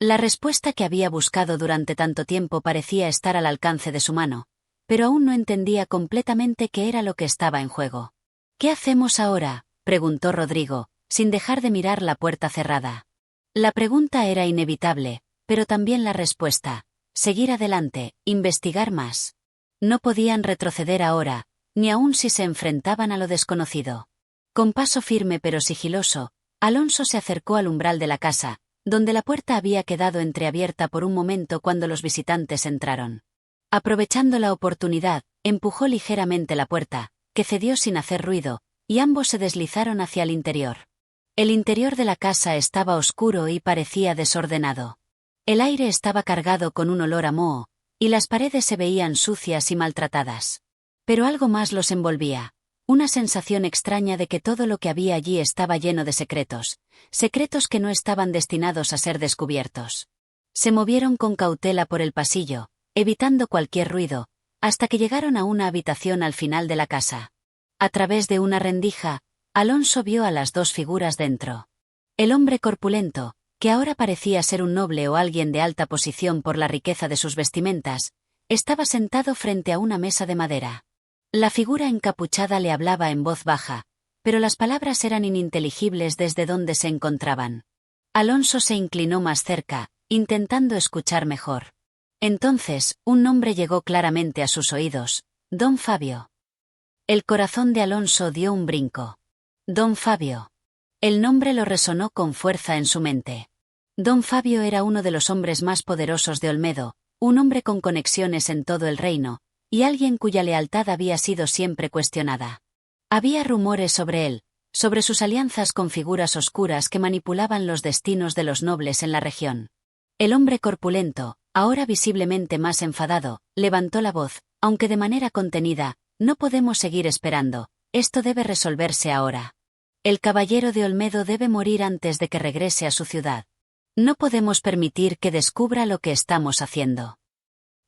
La respuesta que había buscado durante tanto tiempo parecía estar al alcance de su mano, pero aún no entendía completamente qué era lo que estaba en juego. «¿Qué hacemos ahora?», preguntó Rodrigo, sin dejar de mirar la puerta cerrada. La pregunta era inevitable, pero también la respuesta: seguir adelante, investigar más. No podían retroceder ahora, ni aun si se enfrentaban a lo desconocido. Con paso firme pero sigiloso, Alonso se acercó al umbral de la casa, donde la puerta había quedado entreabierta por un momento cuando los visitantes entraron. Aprovechando la oportunidad, empujó ligeramente la puerta, que cedió sin hacer ruido, y ambos se deslizaron hacia el interior. El interior de la casa estaba oscuro y parecía desordenado. El aire estaba cargado con un olor a moho, y las paredes se veían sucias y maltratadas. Pero algo más los envolvía. Una sensación extraña de que todo lo que había allí estaba lleno de secretos, secretos que no estaban destinados a ser descubiertos. Se movieron con cautela por el pasillo, evitando cualquier ruido, hasta que llegaron a una habitación al final de la casa. A través de una rendija, Alonso vio a las dos figuras dentro. El hombre corpulento, que ahora parecía ser un noble o alguien de alta posición por la riqueza de sus vestimentas, estaba sentado frente a una mesa de madera. La figura encapuchada le hablaba en voz baja, pero las palabras eran ininteligibles desde donde se encontraban. Alonso se inclinó más cerca, intentando escuchar mejor. Entonces, un nombre llegó claramente a sus oídos: Don Fabio. El corazón de Alonso dio un brinco. Don Fabio. El nombre lo resonó con fuerza en su mente. Don Fabio era uno de los hombres más poderosos de Olmedo, un hombre con conexiones en todo el reino, y alguien cuya lealtad había sido siempre cuestionada. Había rumores sobre él, sobre sus alianzas con figuras oscuras que manipulaban los destinos de los nobles en la región. El hombre corpulento, ahora visiblemente más enfadado, levantó la voz, aunque de manera contenida: no podemos seguir esperando, esto debe resolverse ahora. El caballero de Olmedo debe morir antes de que regrese a su ciudad. No podemos permitir que descubra lo que estamos haciendo.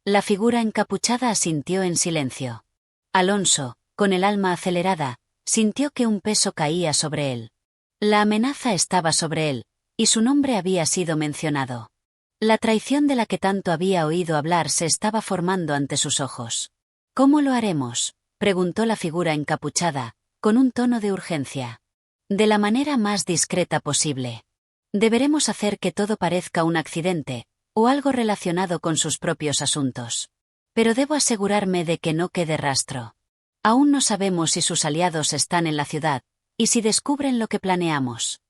La figura encapuchada asintió en silencio. Alonso, con el alma acelerada, sintió que un peso caía sobre él. La amenaza estaba sobre él, y su nombre había sido mencionado. La traición de la que tanto había oído hablar se estaba formando ante sus ojos. ¿Cómo lo haremos?, preguntó la figura encapuchada, con un tono de urgencia. De la manera más discreta posible. Deberemos hacer que todo parezca un accidente, o algo relacionado con sus propios asuntos. Pero debo asegurarme de que no quede rastro. Aún no sabemos si sus aliados están en la ciudad, y si descubren lo que planeamos.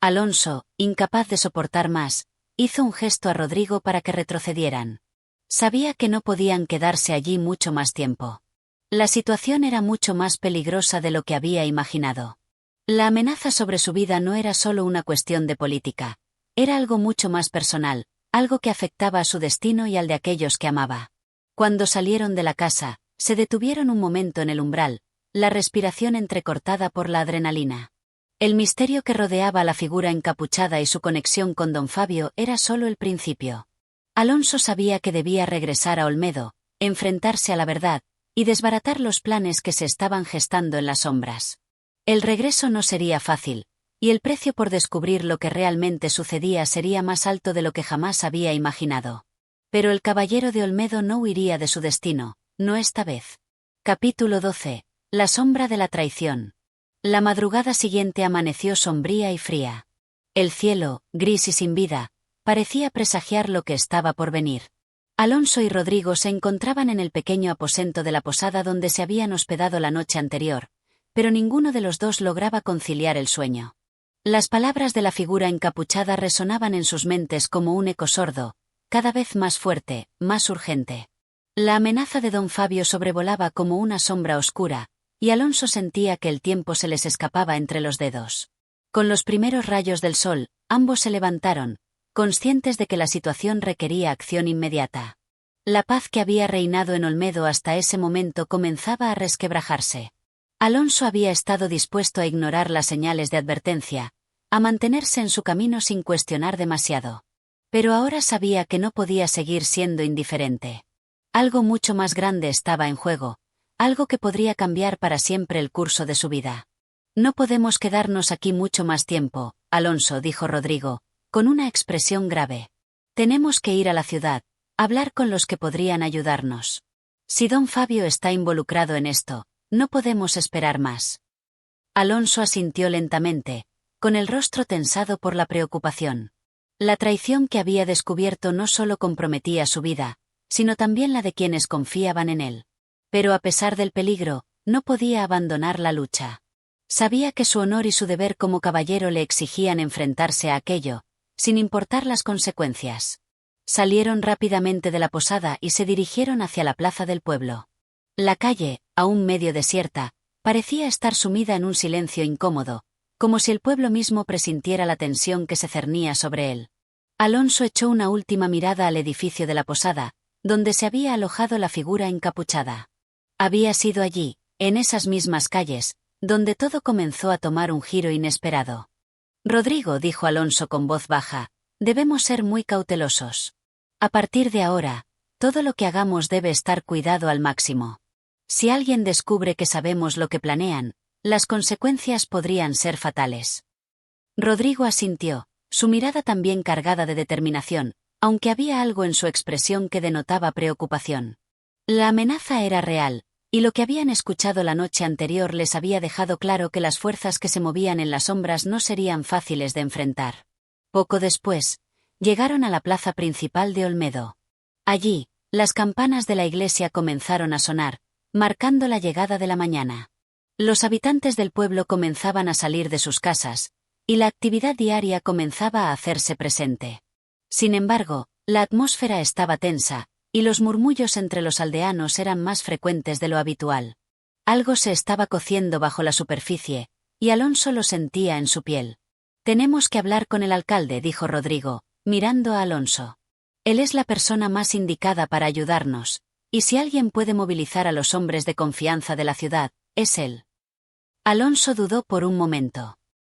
Alonso, incapaz de soportar más, hizo un gesto a Rodrigo para que retrocedieran. Sabía que no podían quedarse allí mucho más tiempo. La situación era mucho más peligrosa de lo que había imaginado. La amenaza sobre su vida no era solo una cuestión de política, era algo mucho más personal, algo que afectaba a su destino y al de aquellos que amaba. Cuando salieron de la casa, se detuvieron un momento en el umbral, la respiración entrecortada por la adrenalina. El misterio que rodeaba a la figura encapuchada y su conexión con don Fabio era solo el principio. Alonso sabía que debía regresar a Olmedo, enfrentarse a la verdad, y desbaratar los planes que se estaban gestando en las sombras. El regreso no sería fácil, y el precio por descubrir lo que realmente sucedía sería más alto de lo que jamás había imaginado. Pero el caballero de Olmedo no huiría de su destino, no esta vez. Capítulo 12. La sombra de la traición. La madrugada siguiente amaneció sombría y fría. El cielo, gris y sin vida, parecía presagiar lo que estaba por venir. Alonso y Rodrigo se encontraban en el pequeño aposento de la posada donde se habían hospedado la noche anterior, pero ninguno de los dos lograba conciliar el sueño. Las palabras de la figura encapuchada resonaban en sus mentes como un eco sordo, cada vez más fuerte, más urgente. La amenaza de don Fabio sobrevolaba como una sombra oscura, y Alonso sentía que el tiempo se les escapaba entre los dedos. Con los primeros rayos del sol, ambos se levantaron, conscientes de que la situación requería acción inmediata. La paz que había reinado en Olmedo hasta ese momento comenzaba a resquebrajarse. Alonso había estado dispuesto a ignorar las señales de advertencia, a mantenerse en su camino sin cuestionar demasiado. Pero ahora sabía que no podía seguir siendo indiferente. Algo mucho más grande estaba en juego, algo que podría cambiar para siempre el curso de su vida. No podemos quedarnos aquí mucho más tiempo, Alonso, dijo Rodrigo, con una expresión grave. Tenemos que ir a la ciudad, hablar con los que podrían ayudarnos. Si don Fabio está involucrado en esto, no podemos esperar más. Alonso asintió lentamente, con el rostro tensado por la preocupación. La traición que había descubierto no solo comprometía su vida, sino también la de quienes confiaban en él. Pero a pesar del peligro, no podía abandonar la lucha. Sabía que su honor y su deber como caballero le exigían enfrentarse a aquello, sin importar las consecuencias. Salieron rápidamente de la posada y se dirigieron hacia la plaza del pueblo. La calle, aún medio desierta, parecía estar sumida en un silencio incómodo, como si el pueblo mismo presintiera la tensión que se cernía sobre él. Alonso echó una última mirada al edificio de la posada, donde se había alojado la figura encapuchada. Había sido allí, en esas mismas calles, donde todo comenzó a tomar un giro inesperado. Rodrigo, dijo Alonso con voz baja, debemos ser muy cautelosos. A partir de ahora, Todo lo que hagamos debe estar cuidado al máximo. Si alguien descubre que sabemos lo que planean, las consecuencias podrían ser fatales. Rodrigo asintió, su mirada también cargada de determinación, aunque había algo en su expresión que denotaba preocupación. La amenaza era real, y lo que habían escuchado la noche anterior les había dejado claro que las fuerzas que se movían en las sombras no serían fáciles de enfrentar. Poco después, llegaron a la plaza principal de Olmedo. Allí, las campanas de la iglesia comenzaron a sonar, marcando la llegada de la mañana. Los habitantes del pueblo comenzaban a salir de sus casas, y la actividad diaria comenzaba a hacerse presente. Sin embargo, la atmósfera estaba tensa, y los murmullos entre los aldeanos eran más frecuentes de lo habitual. Algo se estaba cociendo bajo la superficie, y Alonso lo sentía en su piel. «Tenemos que hablar con el alcalde», dijo Rodrigo, mirando a Alonso. «Él es la persona más indicada para ayudarnos, y si alguien puede movilizar a los hombres de confianza de la ciudad, es él». Alonso dudó por un momento.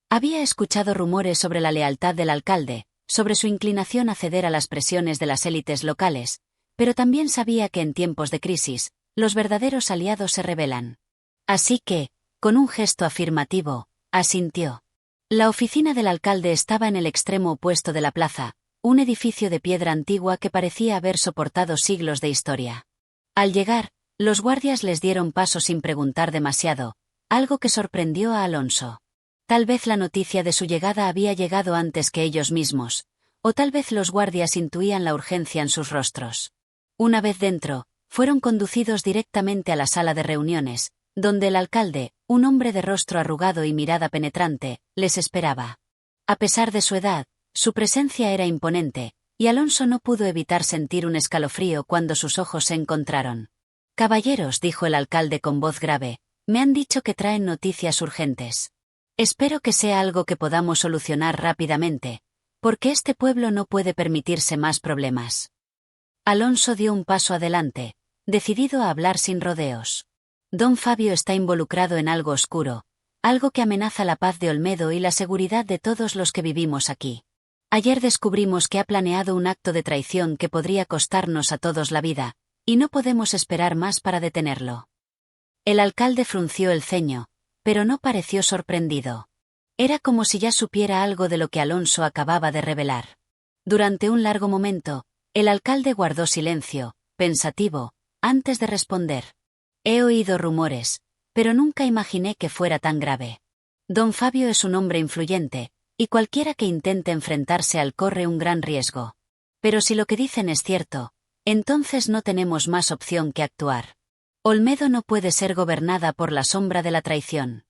Había escuchado rumores sobre la lealtad del alcalde, sobre su inclinación a ceder a las presiones de las élites locales, pero también sabía que en tiempos de crisis, los verdaderos aliados se rebelan. Así que, con un gesto afirmativo, asintió. La oficina del alcalde estaba en el extremo opuesto de la plaza, un edificio de piedra antigua que parecía haber soportado siglos de historia. Al llegar, los guardias les dieron paso sin preguntar demasiado, algo que sorprendió a Alonso. Tal vez la noticia de su llegada había llegado antes que ellos mismos, o tal vez los guardias intuían la urgencia en sus rostros. Una vez dentro, fueron conducidos directamente a la sala de reuniones, donde el alcalde, un hombre de rostro arrugado y mirada penetrante, les esperaba. A pesar de su edad, su presencia era imponente, y Alonso no pudo evitar sentir un escalofrío cuando sus ojos se encontraron. «Caballeros», dijo el alcalde con voz grave, «me han dicho que traen noticias urgentes. Espero que sea algo que podamos solucionar rápidamente, porque este pueblo no puede permitirse más problemas». Alonso dio un paso adelante, decidido a hablar sin rodeos. Don Fabio está involucrado en algo oscuro, algo que amenaza la paz de Olmedo y la seguridad de todos los que vivimos aquí. Ayer descubrimos que ha planeado un acto de traición que podría costarnos a todos la vida, y no podemos esperar más para detenerlo. El alcalde frunció el ceño, pero no pareció sorprendido. Era como si ya supiera algo de lo que Alonso acababa de revelar. Durante un largo momento, el alcalde guardó silencio, pensativo, antes de responder. «He oído rumores, pero nunca imaginé que fuera tan grave. Don Fabio es un hombre influyente, y cualquiera que intente enfrentarse a él corre un gran riesgo. Pero si lo que dicen es cierto, entonces no tenemos más opción que actuar. Olmedo no puede ser gobernada por la sombra de la traición».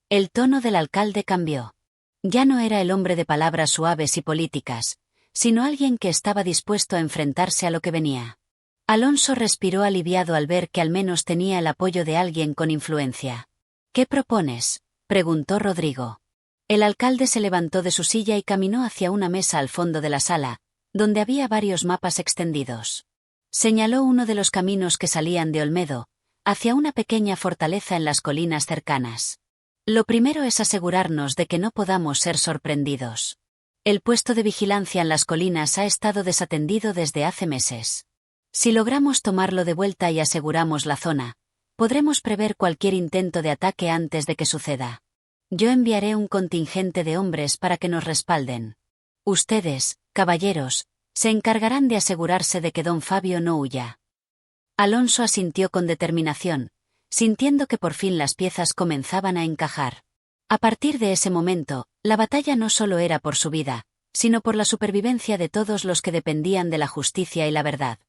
El tono del alcalde cambió. Ya no era el hombre de palabras suaves y políticas, sino alguien que estaba dispuesto a enfrentarse a lo que venía. Alonso respiró aliviado al ver que al menos tenía el apoyo de alguien con influencia. «¿Qué propones?», preguntó Rodrigo. El alcalde se levantó de su silla y caminó hacia una mesa al fondo de la sala, donde había varios mapas extendidos. Señaló uno de los caminos que salían de Olmedo, hacia una pequeña fortaleza en las colinas cercanas. «Lo primero es asegurarnos de que no podamos ser sorprendidos. El puesto de vigilancia en las colinas ha estado desatendido desde hace meses. Si logramos tomarlo de vuelta y aseguramos la zona, podremos prever cualquier intento de ataque antes de que suceda. Yo enviaré un contingente de hombres para que nos respalden. Ustedes, caballeros, se encargarán de asegurarse de que don Fabio no huya». Alonso asintió con determinación, sintiendo que por fin las piezas comenzaban a encajar. A partir de ese momento, la batalla no solo era por su vida, sino por la supervivencia de todos los que dependían de la justicia y la verdad.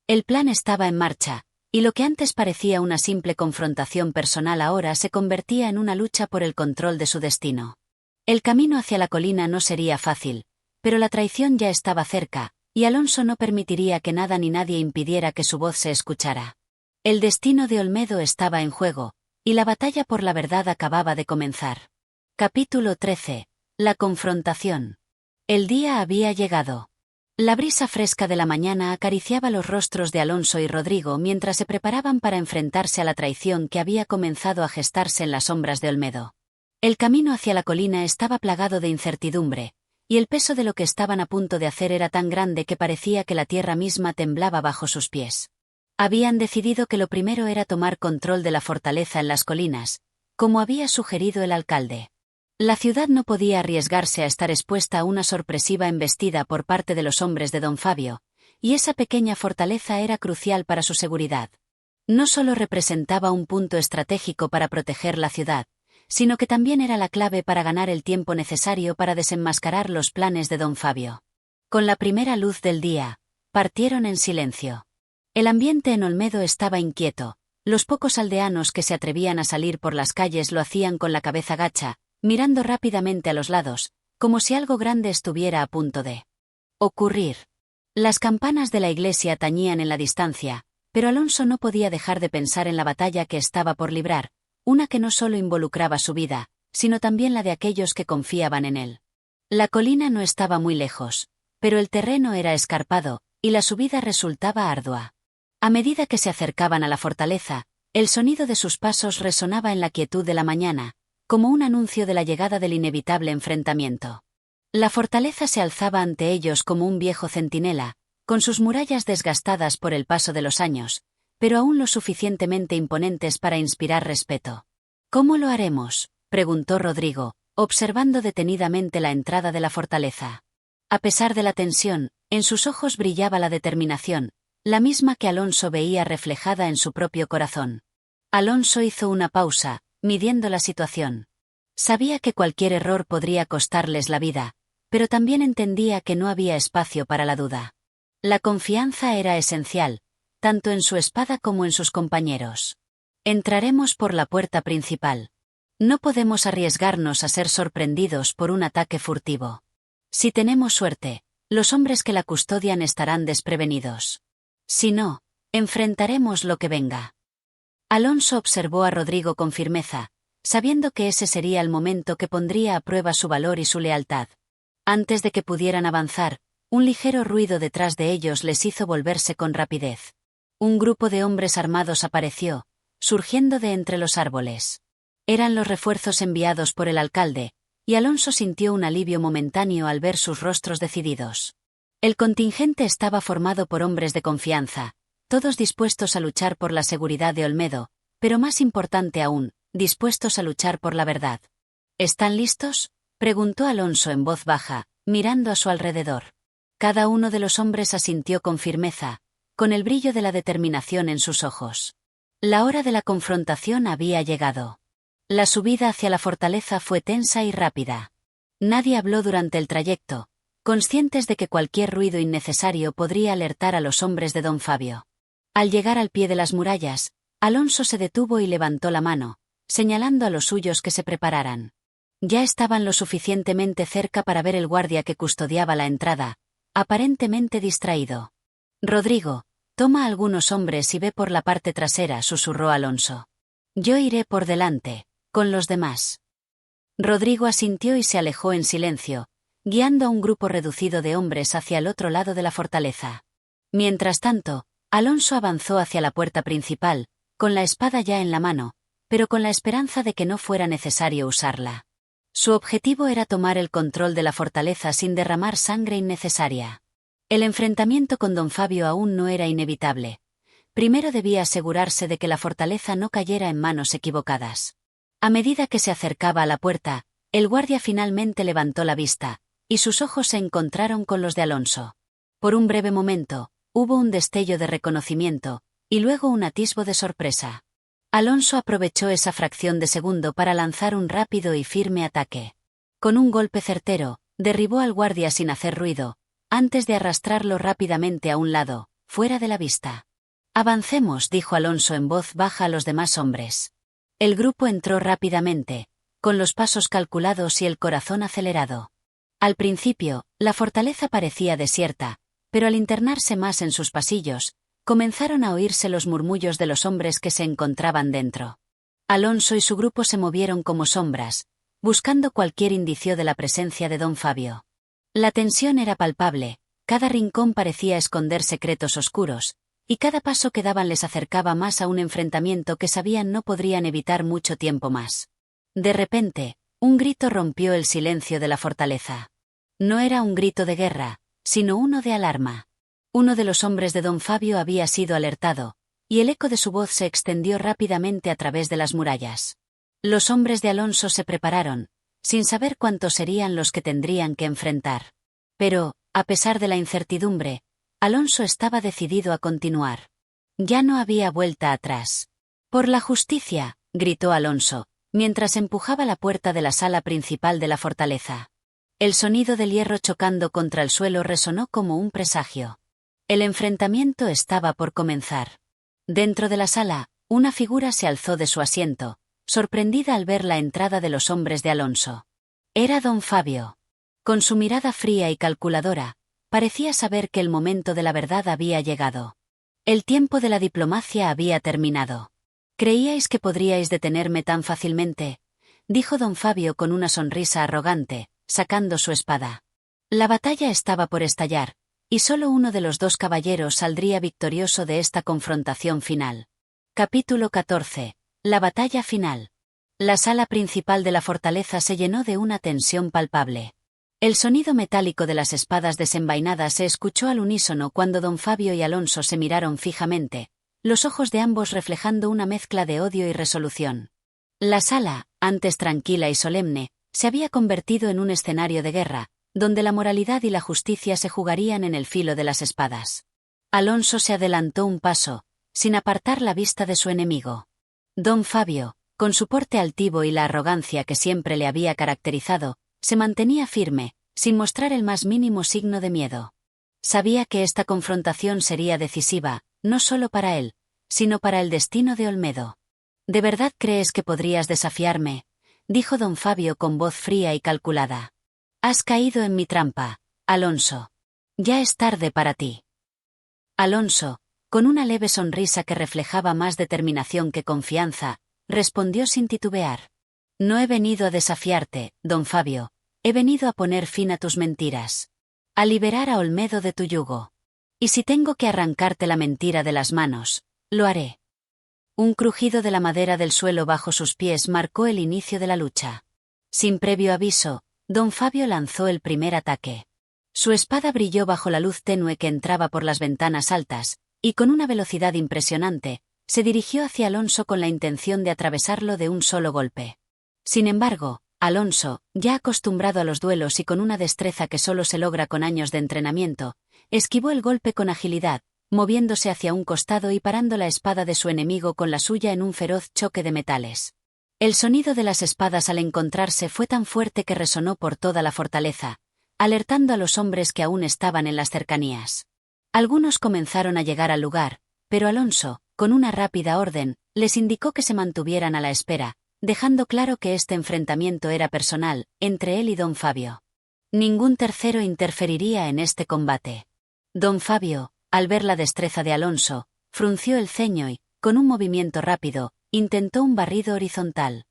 El plan estaba en marcha, y lo que antes parecía una simple confrontación personal ahora se convertía en una lucha por el control de su destino. El camino hacia la colina no sería fácil, pero la traición ya estaba cerca, y Alonso no permitiría que nada ni nadie impidiera que su voz se escuchara. El destino de Olmedo estaba en juego, y la batalla por la verdad acababa de comenzar. Capítulo 13. La confrontación. El día había llegado. La brisa fresca de la mañana acariciaba los rostros de Alonso y Rodrigo mientras se preparaban para enfrentarse a la traición que había comenzado a gestarse en las sombras de Olmedo. El camino hacia la colina estaba plagado de incertidumbre, y el peso de lo que estaban a punto de hacer era tan grande que parecía que la tierra misma temblaba bajo sus pies. Habían decidido que lo primero era tomar control de la fortaleza en las colinas, como había sugerido el alcalde. La ciudad no podía arriesgarse a estar expuesta a una sorpresiva embestida por parte de los hombres de don Fabio, y esa pequeña fortaleza era crucial para su seguridad. No solo representaba un punto estratégico para proteger la ciudad, sino que también era la clave para ganar el tiempo necesario para desenmascarar los planes de don Fabio. Con la primera luz del día, partieron en silencio. El ambiente en Olmedo estaba inquieto. Los pocos aldeanos que se atrevían a salir por las calles lo hacían con la cabeza gacha, mirando rápidamente a los lados, como si algo grande estuviera a punto de ocurrir. Las campanas de la iglesia tañían en la distancia, pero Alonso no podía dejar de pensar en la batalla que estaba por librar, una que no solo involucraba su vida, sino también la de aquellos que confiaban en él. La colina no estaba muy lejos, pero el terreno era escarpado, y la subida resultaba ardua. A medida que se acercaban a la fortaleza, el sonido de sus pasos resonaba en la quietud de la mañana, como un anuncio de la llegada del inevitable enfrentamiento. La fortaleza se alzaba ante ellos como un viejo centinela, con sus murallas desgastadas por el paso de los años, pero aún lo suficientemente imponentes para inspirar respeto. ¿Cómo lo haremos?, preguntó Rodrigo, observando detenidamente la entrada de la fortaleza. A pesar de la tensión, en sus ojos brillaba la determinación, la misma que Alonso veía reflejada en su propio corazón. Alonso hizo una pausa, midiendo la situación. Sabía que cualquier error podría costarles la vida, pero también entendía que no había espacio para la duda. La confianza era esencial, tanto en su espada como en sus compañeros. Entraremos por la puerta principal. No podemos arriesgarnos a ser sorprendidos por un ataque furtivo. Si tenemos suerte, los hombres que la custodian estarán desprevenidos. Si no, enfrentaremos lo que venga. Alonso observó a Rodrigo con firmeza, sabiendo que ese sería el momento que pondría a prueba su valor y su lealtad. Antes de que pudieran avanzar, un ligero ruido detrás de ellos les hizo volverse con rapidez. Un grupo de hombres armados apareció, surgiendo de entre los árboles. Eran los refuerzos enviados por el alcalde, y Alonso sintió un alivio momentáneo al ver sus rostros decididos. El contingente estaba formado por hombres de confianza, todos dispuestos a luchar por la seguridad de Olmedo, pero más importante aún, dispuestos a luchar por la verdad. ¿Están listos?, preguntó Alonso en voz baja, mirando a su alrededor. Cada uno de los hombres asintió con firmeza, con el brillo de la determinación en sus ojos. La hora de la confrontación había llegado. La subida hacia la fortaleza fue tensa y rápida. Nadie habló durante el trayecto, conscientes de que cualquier ruido innecesario podría alertar a los hombres de don Fabio. Al llegar al pie de las murallas, Alonso se detuvo y levantó la mano, señalando a los suyos que se prepararan. Ya estaban lo suficientemente cerca para ver el guardia que custodiaba la entrada, aparentemente distraído. «Rodrigo, toma a algunos hombres y ve por la parte trasera», susurró Alonso. «Yo iré por delante, con los demás». Rodrigo asintió y se alejó en silencio, guiando a un grupo reducido de hombres hacia el otro lado de la fortaleza. Mientras tanto, Alonso avanzó hacia la puerta principal, con la espada ya en la mano, pero con la esperanza de que no fuera necesario usarla. Su objetivo era tomar el control de la fortaleza sin derramar sangre innecesaria. El enfrentamiento con don Fabio aún no era inevitable. Primero debía asegurarse de que la fortaleza no cayera en manos equivocadas. A medida que se acercaba a la puerta, el guardia finalmente levantó la vista, y sus ojos se encontraron con los de Alonso. Por un breve momento, hubo un destello de reconocimiento, y luego un atisbo de sorpresa. Alonso aprovechó esa fracción de segundo para lanzar un rápido y firme ataque. Con un golpe certero, derribó al guardia sin hacer ruido, antes de arrastrarlo rápidamente a un lado, fuera de la vista. «Avancemos», dijo Alonso en voz baja a los demás hombres. El grupo entró rápidamente, con los pasos calculados y el corazón acelerado. Al principio, la fortaleza parecía desierta, pero al internarse más en sus pasillos, comenzaron a oírse los murmullos de los hombres que se encontraban dentro. Alonso y su grupo se movieron como sombras, buscando cualquier indicio de la presencia de don Fabio. La tensión era palpable, cada rincón parecía esconder secretos oscuros, y cada paso que daban les acercaba más a un enfrentamiento que sabían no podrían evitar mucho tiempo más. De repente, un grito rompió el silencio de la fortaleza. No era un grito de guerra, sino uno de alarma. Uno de los hombres de don Fabio había sido alertado, y el eco de su voz se extendió rápidamente a través de las murallas. Los hombres de Alonso se prepararon, sin saber cuántos serían los que tendrían que enfrentar. Pero, a pesar de la incertidumbre, Alonso estaba decidido a continuar. Ya no había vuelta atrás. «Por la justicia», gritó Alonso, mientras empujaba la puerta de la sala principal de la fortaleza. El sonido del hierro chocando contra el suelo resonó como un presagio. El enfrentamiento estaba por comenzar. Dentro de la sala, una figura se alzó de su asiento, sorprendida al ver la entrada de los hombres de Alonso. Era don Fabio. Con su mirada fría y calculadora, parecía saber que el momento de la verdad había llegado. El tiempo de la diplomacia había terminado. «¿Creíais que podríais detenerme tan fácilmente?», dijo don Fabio con una sonrisa arrogante, sacando su espada. La batalla estaba por estallar, y solo uno de los dos caballeros saldría victorioso de esta confrontación final. Capítulo 14. La batalla final. La sala principal de la fortaleza se llenó de una tensión palpable. El sonido metálico de las espadas desenvainadas se escuchó al unísono cuando don Fabio y Alonso se miraron fijamente, los ojos de ambos reflejando una mezcla de odio y resolución. La sala, antes tranquila y solemne, se había convertido en un escenario de guerra, donde la moralidad y la justicia se jugarían en el filo de las espadas. Alonso se adelantó un paso, sin apartar la vista de su enemigo. Don Fabio, con su porte altivo y la arrogancia que siempre le había caracterizado, se mantenía firme, sin mostrar el más mínimo signo de miedo. Sabía que esta confrontación sería decisiva, no solo para él, sino para el destino de Olmedo. «¿De verdad crees que podrías desafiarme?», dijo don Fabio con voz fría y calculada. «Has caído en mi trampa, Alonso. Ya es tarde para ti». Alonso, con una leve sonrisa que reflejaba más determinación que confianza, respondió sin titubear. «No he venido a desafiarte, don Fabio, he venido a poner fin a tus mentiras. A liberar a Olmedo de tu yugo. Y si tengo que arrancarte la mentira de las manos, lo haré». Un crujido de la madera del suelo bajo sus pies marcó el inicio de la lucha. Sin previo aviso, don Fabio lanzó el primer ataque. Su espada brilló bajo la luz tenue que entraba por las ventanas altas, y con una velocidad impresionante, se dirigió hacia Alonso con la intención de atravesarlo de un solo golpe. Sin embargo, Alonso, ya acostumbrado a los duelos y con una destreza que solo se logra con años de entrenamiento, esquivó el golpe con agilidad, moviéndose hacia un costado y parando la espada de su enemigo con la suya en un feroz choque de metales. El sonido de las espadas al encontrarse fue tan fuerte que resonó por toda la fortaleza, alertando a los hombres que aún estaban en las cercanías. Algunos comenzaron a llegar al lugar, pero Alonso, con una rápida orden, les indicó que se mantuvieran a la espera, dejando claro que este enfrentamiento era personal, entre él y don Fabio. Ningún tercero interferiría en este combate. Don Fabio, al ver la destreza de Alonso, frunció el ceño y, con un movimiento rápido, intentó un barrido horizontal.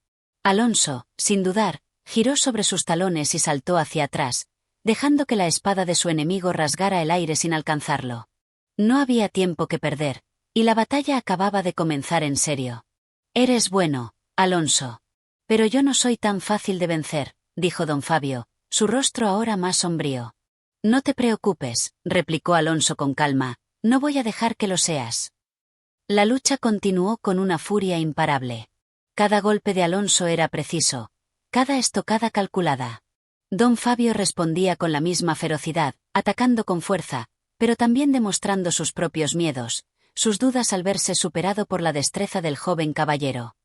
Alonso, sin dudar, giró sobre sus talones y saltó hacia atrás, dejando que la espada de su enemigo rasgara el aire sin alcanzarlo. No había tiempo que perder, y la batalla acababa de comenzar en serio. «Eres bueno, Alonso. Pero yo no soy tan fácil de vencer», dijo don Fabio, su rostro ahora más sombrío. «No te preocupes», replicó Alonso con calma, «no voy a dejar que lo seas». La lucha continuó con una furia imparable. Cada golpe de Alonso era preciso, cada estocada calculada. Don Fabio respondía con la misma ferocidad, atacando con fuerza, pero también demostrando sus propios miedos, sus dudas al verse superado por la destreza del joven caballero.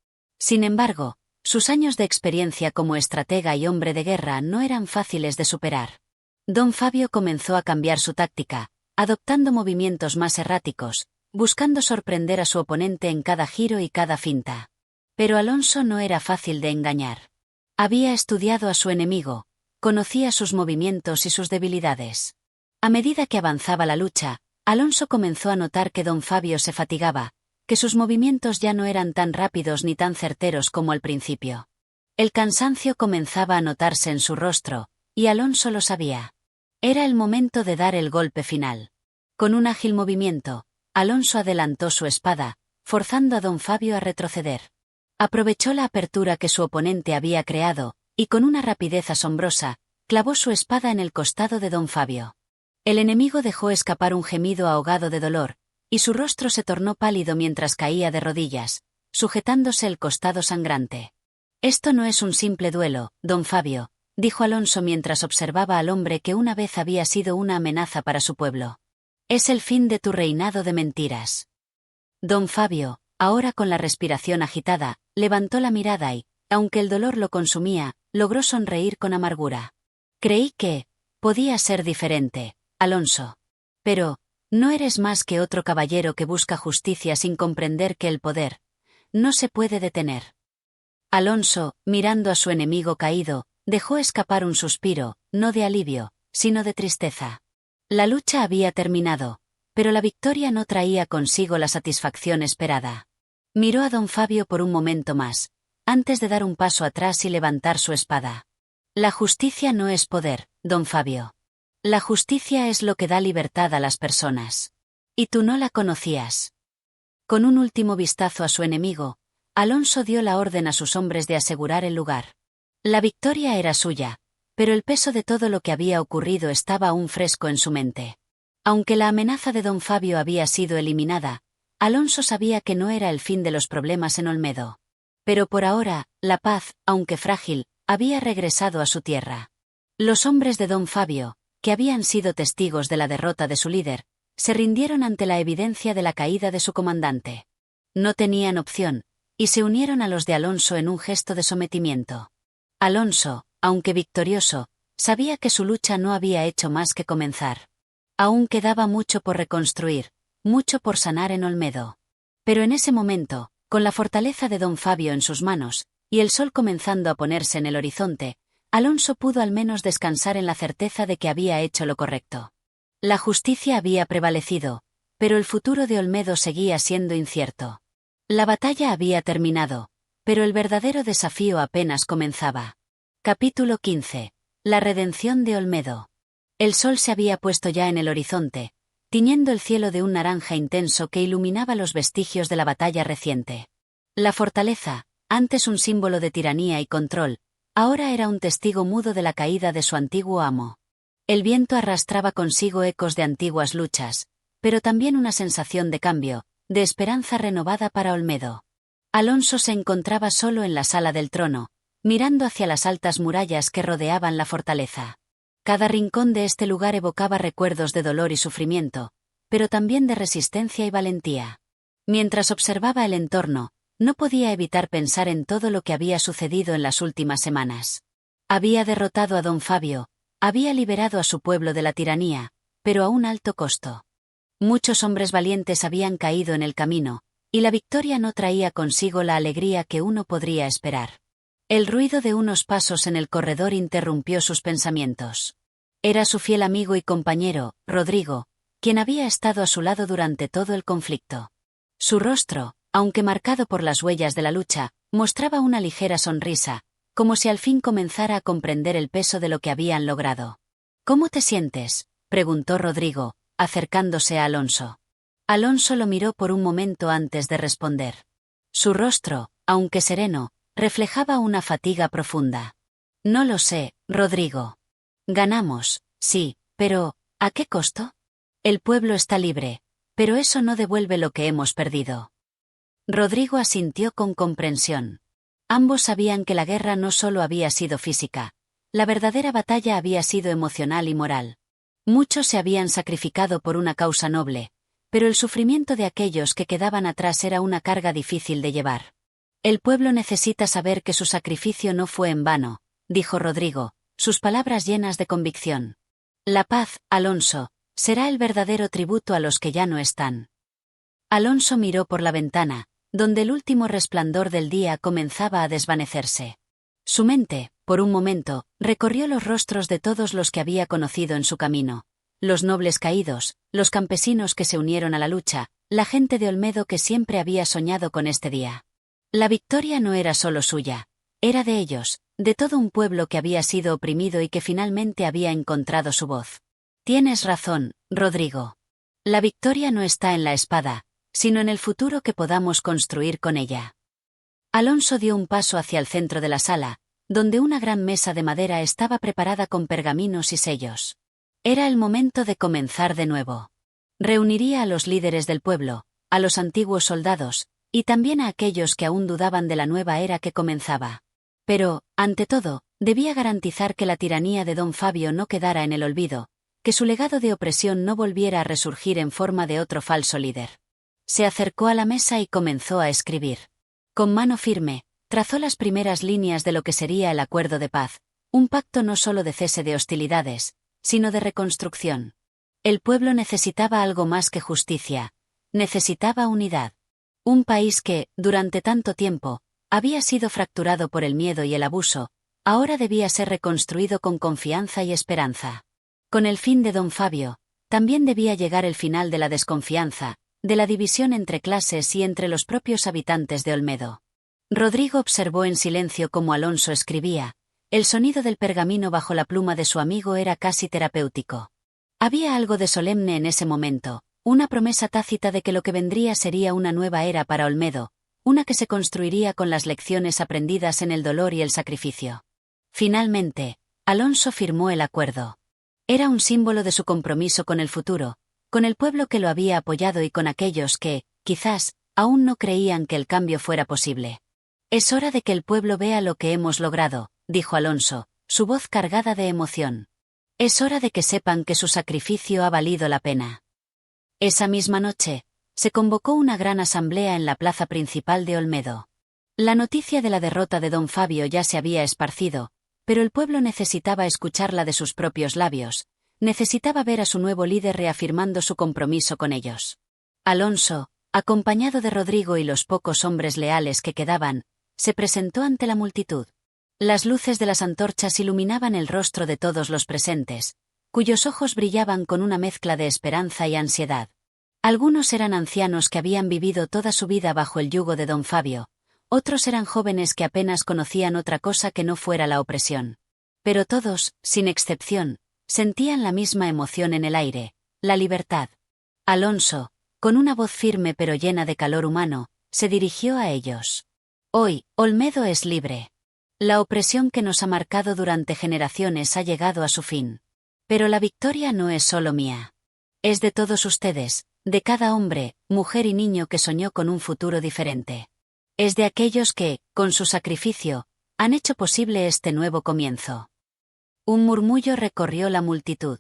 Sin embargo, sus años de experiencia como estratega y hombre de guerra no eran fáciles de superar. Don Fabio comenzó a cambiar su táctica, adoptando movimientos más erráticos, buscando sorprender a su oponente en cada giro y cada finta. Pero Alonso no era fácil de engañar. Había estudiado a su enemigo, conocía sus movimientos y sus debilidades. A medida que avanzaba la lucha, Alonso comenzó a notar que don Fabio se fatigaba, que sus movimientos ya no eran tan rápidos ni tan certeros como al principio. El cansancio comenzaba a notarse en su rostro, y Alonso lo sabía. Era el momento de dar el golpe final. Con un ágil movimiento, Alonso adelantó su espada, forzando a don Fabio a retroceder. Aprovechó la apertura que su oponente había creado, y con una rapidez asombrosa, clavó su espada en el costado de don Fabio. El enemigo dejó escapar un gemido ahogado de dolor, y su rostro se tornó pálido mientras caía de rodillas, sujetándose el costado sangrante. «Esto no es un simple duelo, don Fabio», dijo Alonso mientras observaba al hombre que una vez había sido una amenaza para su pueblo. «Es el fin de tu reinado de mentiras». Don Fabio, ahora con la respiración agitada, levantó la mirada y, aunque el dolor lo consumía, logró sonreír con amargura. «Creí que podía ser diferente, Alonso. Pero no eres más que otro caballero que busca justicia sin comprender que el poder no se puede detener». Alonso, mirando a su enemigo caído, dejó escapar un suspiro, no de alivio, sino de tristeza. La lucha había terminado, pero la victoria no traía consigo la satisfacción esperada. Miró a don Fabio por un momento más, antes de dar un paso atrás y levantar su espada. «La justicia no es poder, don Fabio. La justicia es lo que da libertad a las personas. Y tú no la conocías». Con un último vistazo a su enemigo, Alonso dio la orden a sus hombres de asegurar el lugar. La victoria era suya, pero el peso de todo lo que había ocurrido estaba aún fresco en su mente. Aunque la amenaza de don Fabio había sido eliminada, Alonso sabía que no era el fin de los problemas en Olmedo. Pero por ahora, la paz, aunque frágil, había regresado a su tierra. Los hombres de don Fabio, que habían sido testigos de la derrota de su líder, se rindieron ante la evidencia de la caída de su comandante. No tenían opción, y se unieron a los de Alonso en un gesto de sometimiento. Alonso, aunque victorioso, sabía que su lucha no había hecho más que comenzar. Aún quedaba mucho por reconstruir, mucho por sanar en Olmedo. Pero en ese momento, con la fortaleza de don Fabio en sus manos, y el sol comenzando a ponerse en el horizonte, Alonso pudo al menos descansar en la certeza de que había hecho lo correcto. La justicia había prevalecido, pero el futuro de Olmedo seguía siendo incierto. La batalla había terminado, pero el verdadero desafío apenas comenzaba. Capítulo 15. La redención de Olmedo. El sol se había puesto ya en el horizonte, tiñendo el cielo de un naranja intenso que iluminaba los vestigios de la batalla reciente. La fortaleza, antes un símbolo de tiranía y control, ahora era un testigo mudo de la caída de su antiguo amo. El viento arrastraba consigo ecos de antiguas luchas, pero también una sensación de cambio, de esperanza renovada para Olmedo. Alonso se encontraba solo en la sala del trono, mirando hacia las altas murallas que rodeaban la fortaleza. Cada rincón de este lugar evocaba recuerdos de dolor y sufrimiento, pero también de resistencia y valentía. Mientras observaba el entorno, no podía evitar pensar en todo lo que había sucedido en las últimas semanas. Había derrotado a don Fabio, había liberado a su pueblo de la tiranía, pero a un alto costo. Muchos hombres valientes habían caído en el camino, y la victoria no traía consigo la alegría que uno podría esperar. El ruido de unos pasos en el corredor interrumpió sus pensamientos. Era su fiel amigo y compañero, Rodrigo, quien había estado a su lado durante todo el conflicto. Su rostro, aunque marcado por las huellas de la lucha, mostraba una ligera sonrisa, como si al fin comenzara a comprender el peso de lo que habían logrado. «¿Cómo te sientes?», preguntó Rodrigo, acercándose a Alonso. Alonso lo miró por un momento antes de responder. Su rostro, aunque sereno, reflejaba una fatiga profunda. «No lo sé, Rodrigo. Ganamos, sí, pero ¿a qué costo? El pueblo está libre, pero eso no devuelve lo que hemos perdido». Rodrigo asintió con comprensión. Ambos sabían que la guerra no solo había sido física, la verdadera batalla había sido emocional y moral. Muchos se habían sacrificado por una causa noble, pero el sufrimiento de aquellos que quedaban atrás era una carga difícil de llevar. «El pueblo necesita saber que su sacrificio no fue en vano», dijo Rodrigo, sus palabras llenas de convicción. «La paz, Alonso, será el verdadero tributo a los que ya no están». Alonso miró por la ventana, donde el último resplandor del día comenzaba a desvanecerse. Su mente, por un momento, recorrió los rostros de todos los que había conocido en su camino. Los nobles caídos, los campesinos que se unieron a la lucha, la gente de Olmedo que siempre había soñado con este día. La victoria no era solo suya, era de ellos, de todo un pueblo que había sido oprimido y que finalmente había encontrado su voz. «Tienes razón, Rodrigo. La victoria no está en la espada, sino en el futuro que podamos construir con ella». Alonso dio un paso hacia el centro de la sala, donde una gran mesa de madera estaba preparada con pergaminos y sellos. Era el momento de comenzar de nuevo. Reuniría a los líderes del pueblo, a los antiguos soldados, y también a aquellos que aún dudaban de la nueva era que comenzaba. Pero, ante todo, debía garantizar que la tiranía de don Fabio no quedara en el olvido, que su legado de opresión no volviera a resurgir en forma de otro falso líder. Se acercó a la mesa y comenzó a escribir. Con mano firme, trazó las primeras líneas de lo que sería el acuerdo de paz, un pacto no solo de cese de hostilidades, sino de reconstrucción. El pueblo necesitaba algo más que justicia, necesitaba unidad. Un país que, durante tanto tiempo, había sido fracturado por el miedo y el abuso, ahora debía ser reconstruido con confianza y esperanza. Con el fin de don Fabio, también debía llegar el final de la desconfianza, de la división entre clases y entre los propios habitantes de Olmedo. Rodrigo observó en silencio cómo Alonso escribía. El sonido del pergamino bajo la pluma de su amigo era casi terapéutico. Había algo de solemne en ese momento, una promesa tácita de que lo que vendría sería una nueva era para Olmedo, una que se construiría con las lecciones aprendidas en el dolor y el sacrificio. Finalmente, Alonso firmó el acuerdo. Era un símbolo de su compromiso con el futuro, con el pueblo que lo había apoyado y con aquellos que, quizás, aún no creían que el cambio fuera posible. Es hora de que el pueblo vea lo que hemos logrado, dijo Alonso, su voz cargada de emoción. Es hora de que sepan que su sacrificio ha valido la pena. Esa misma noche, se convocó una gran asamblea en la plaza principal de Olmedo. La noticia de la derrota de don Fabio ya se había esparcido, pero el pueblo necesitaba escucharla de sus propios labios, necesitaba ver a su nuevo líder reafirmando su compromiso con ellos. Alonso, acompañado de Rodrigo y los pocos hombres leales que quedaban, se presentó ante la multitud. Las luces de las antorchas iluminaban el rostro de todos los presentes, cuyos ojos brillaban con una mezcla de esperanza y ansiedad. Algunos eran ancianos que habían vivido toda su vida bajo el yugo de don Fabio, otros eran jóvenes que apenas conocían otra cosa que no fuera la opresión. Pero todos, sin excepción, sentían la misma emoción en el aire, la libertad. Alonso, con una voz firme pero llena de calor humano, se dirigió a ellos. Hoy, Olmedo es libre. La opresión que nos ha marcado durante generaciones ha llegado a su fin. Pero la victoria no es solo mía. Es de todos ustedes, de cada hombre, mujer y niño que soñó con un futuro diferente. Es de aquellos que, con su sacrificio, han hecho posible este nuevo comienzo. Un murmullo recorrió la multitud.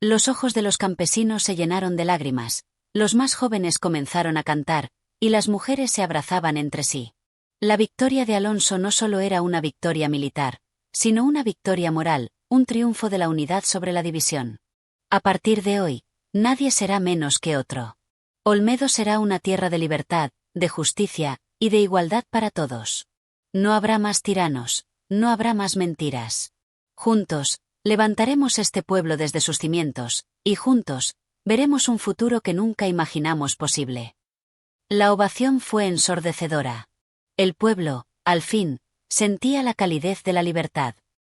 Los ojos de los campesinos se llenaron de lágrimas, los más jóvenes comenzaron a cantar, y las mujeres se abrazaban entre sí. La victoria de Alonso no solo era una victoria militar, sino una victoria moral, un triunfo de la unidad sobre la división. A partir de hoy, nadie será menos que otro. Olmedo será una tierra de libertad, de justicia, y de igualdad para todos. No habrá más tiranos, no habrá más mentiras. Juntos, levantaremos este pueblo desde sus cimientos, y juntos, veremos un futuro que nunca imaginamos posible. La ovación fue ensordecedora. El pueblo, al fin, sentía la calidez de la libertad.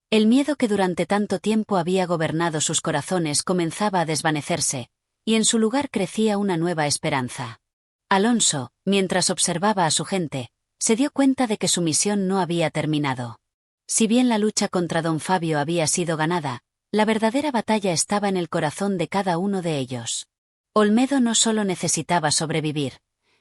El miedo que durante tanto tiempo había gobernado sus corazones comenzaba a desvanecerse, y en su lugar crecía una nueva esperanza. Alonso, mientras observaba a su gente, se dio cuenta de que su misión no había terminado. Si bien la lucha contra don Fabio había sido ganada, la verdadera batalla estaba en el corazón de cada uno de ellos. Olmedo no solo necesitaba sobrevivir,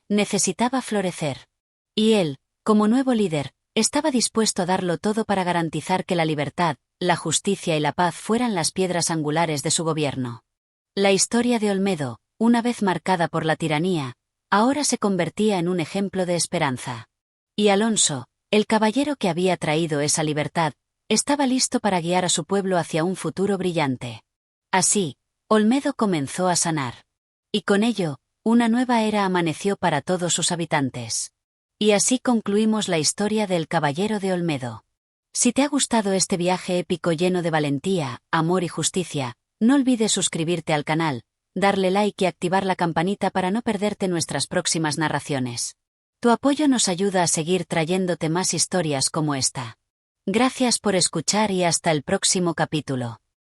necesitaba florecer. Y él, como nuevo líder, estaba dispuesto a darlo todo para garantizar que la libertad, la justicia y la paz fueran las piedras angulares de su gobierno. La historia de Olmedo, una vez marcada por la tiranía, ahora se convertía en un ejemplo de esperanza. Y Alonso, el caballero que había traído esa libertad, estaba listo para guiar a su pueblo hacia un futuro brillante. Así, Olmedo comenzó a sanar. Y con ello, una nueva era amaneció para todos sus habitantes. Y así concluimos la historia del Caballero de Olmedo. Si te ha gustado este viaje épico lleno de valentía, amor y justicia, no olvides suscribirte al canal, darle like y activar la campanita para no perderte nuestras próximas narraciones. Tu apoyo nos ayuda a seguir trayéndote más historias como esta. Gracias por escuchar y hasta el próximo capítulo.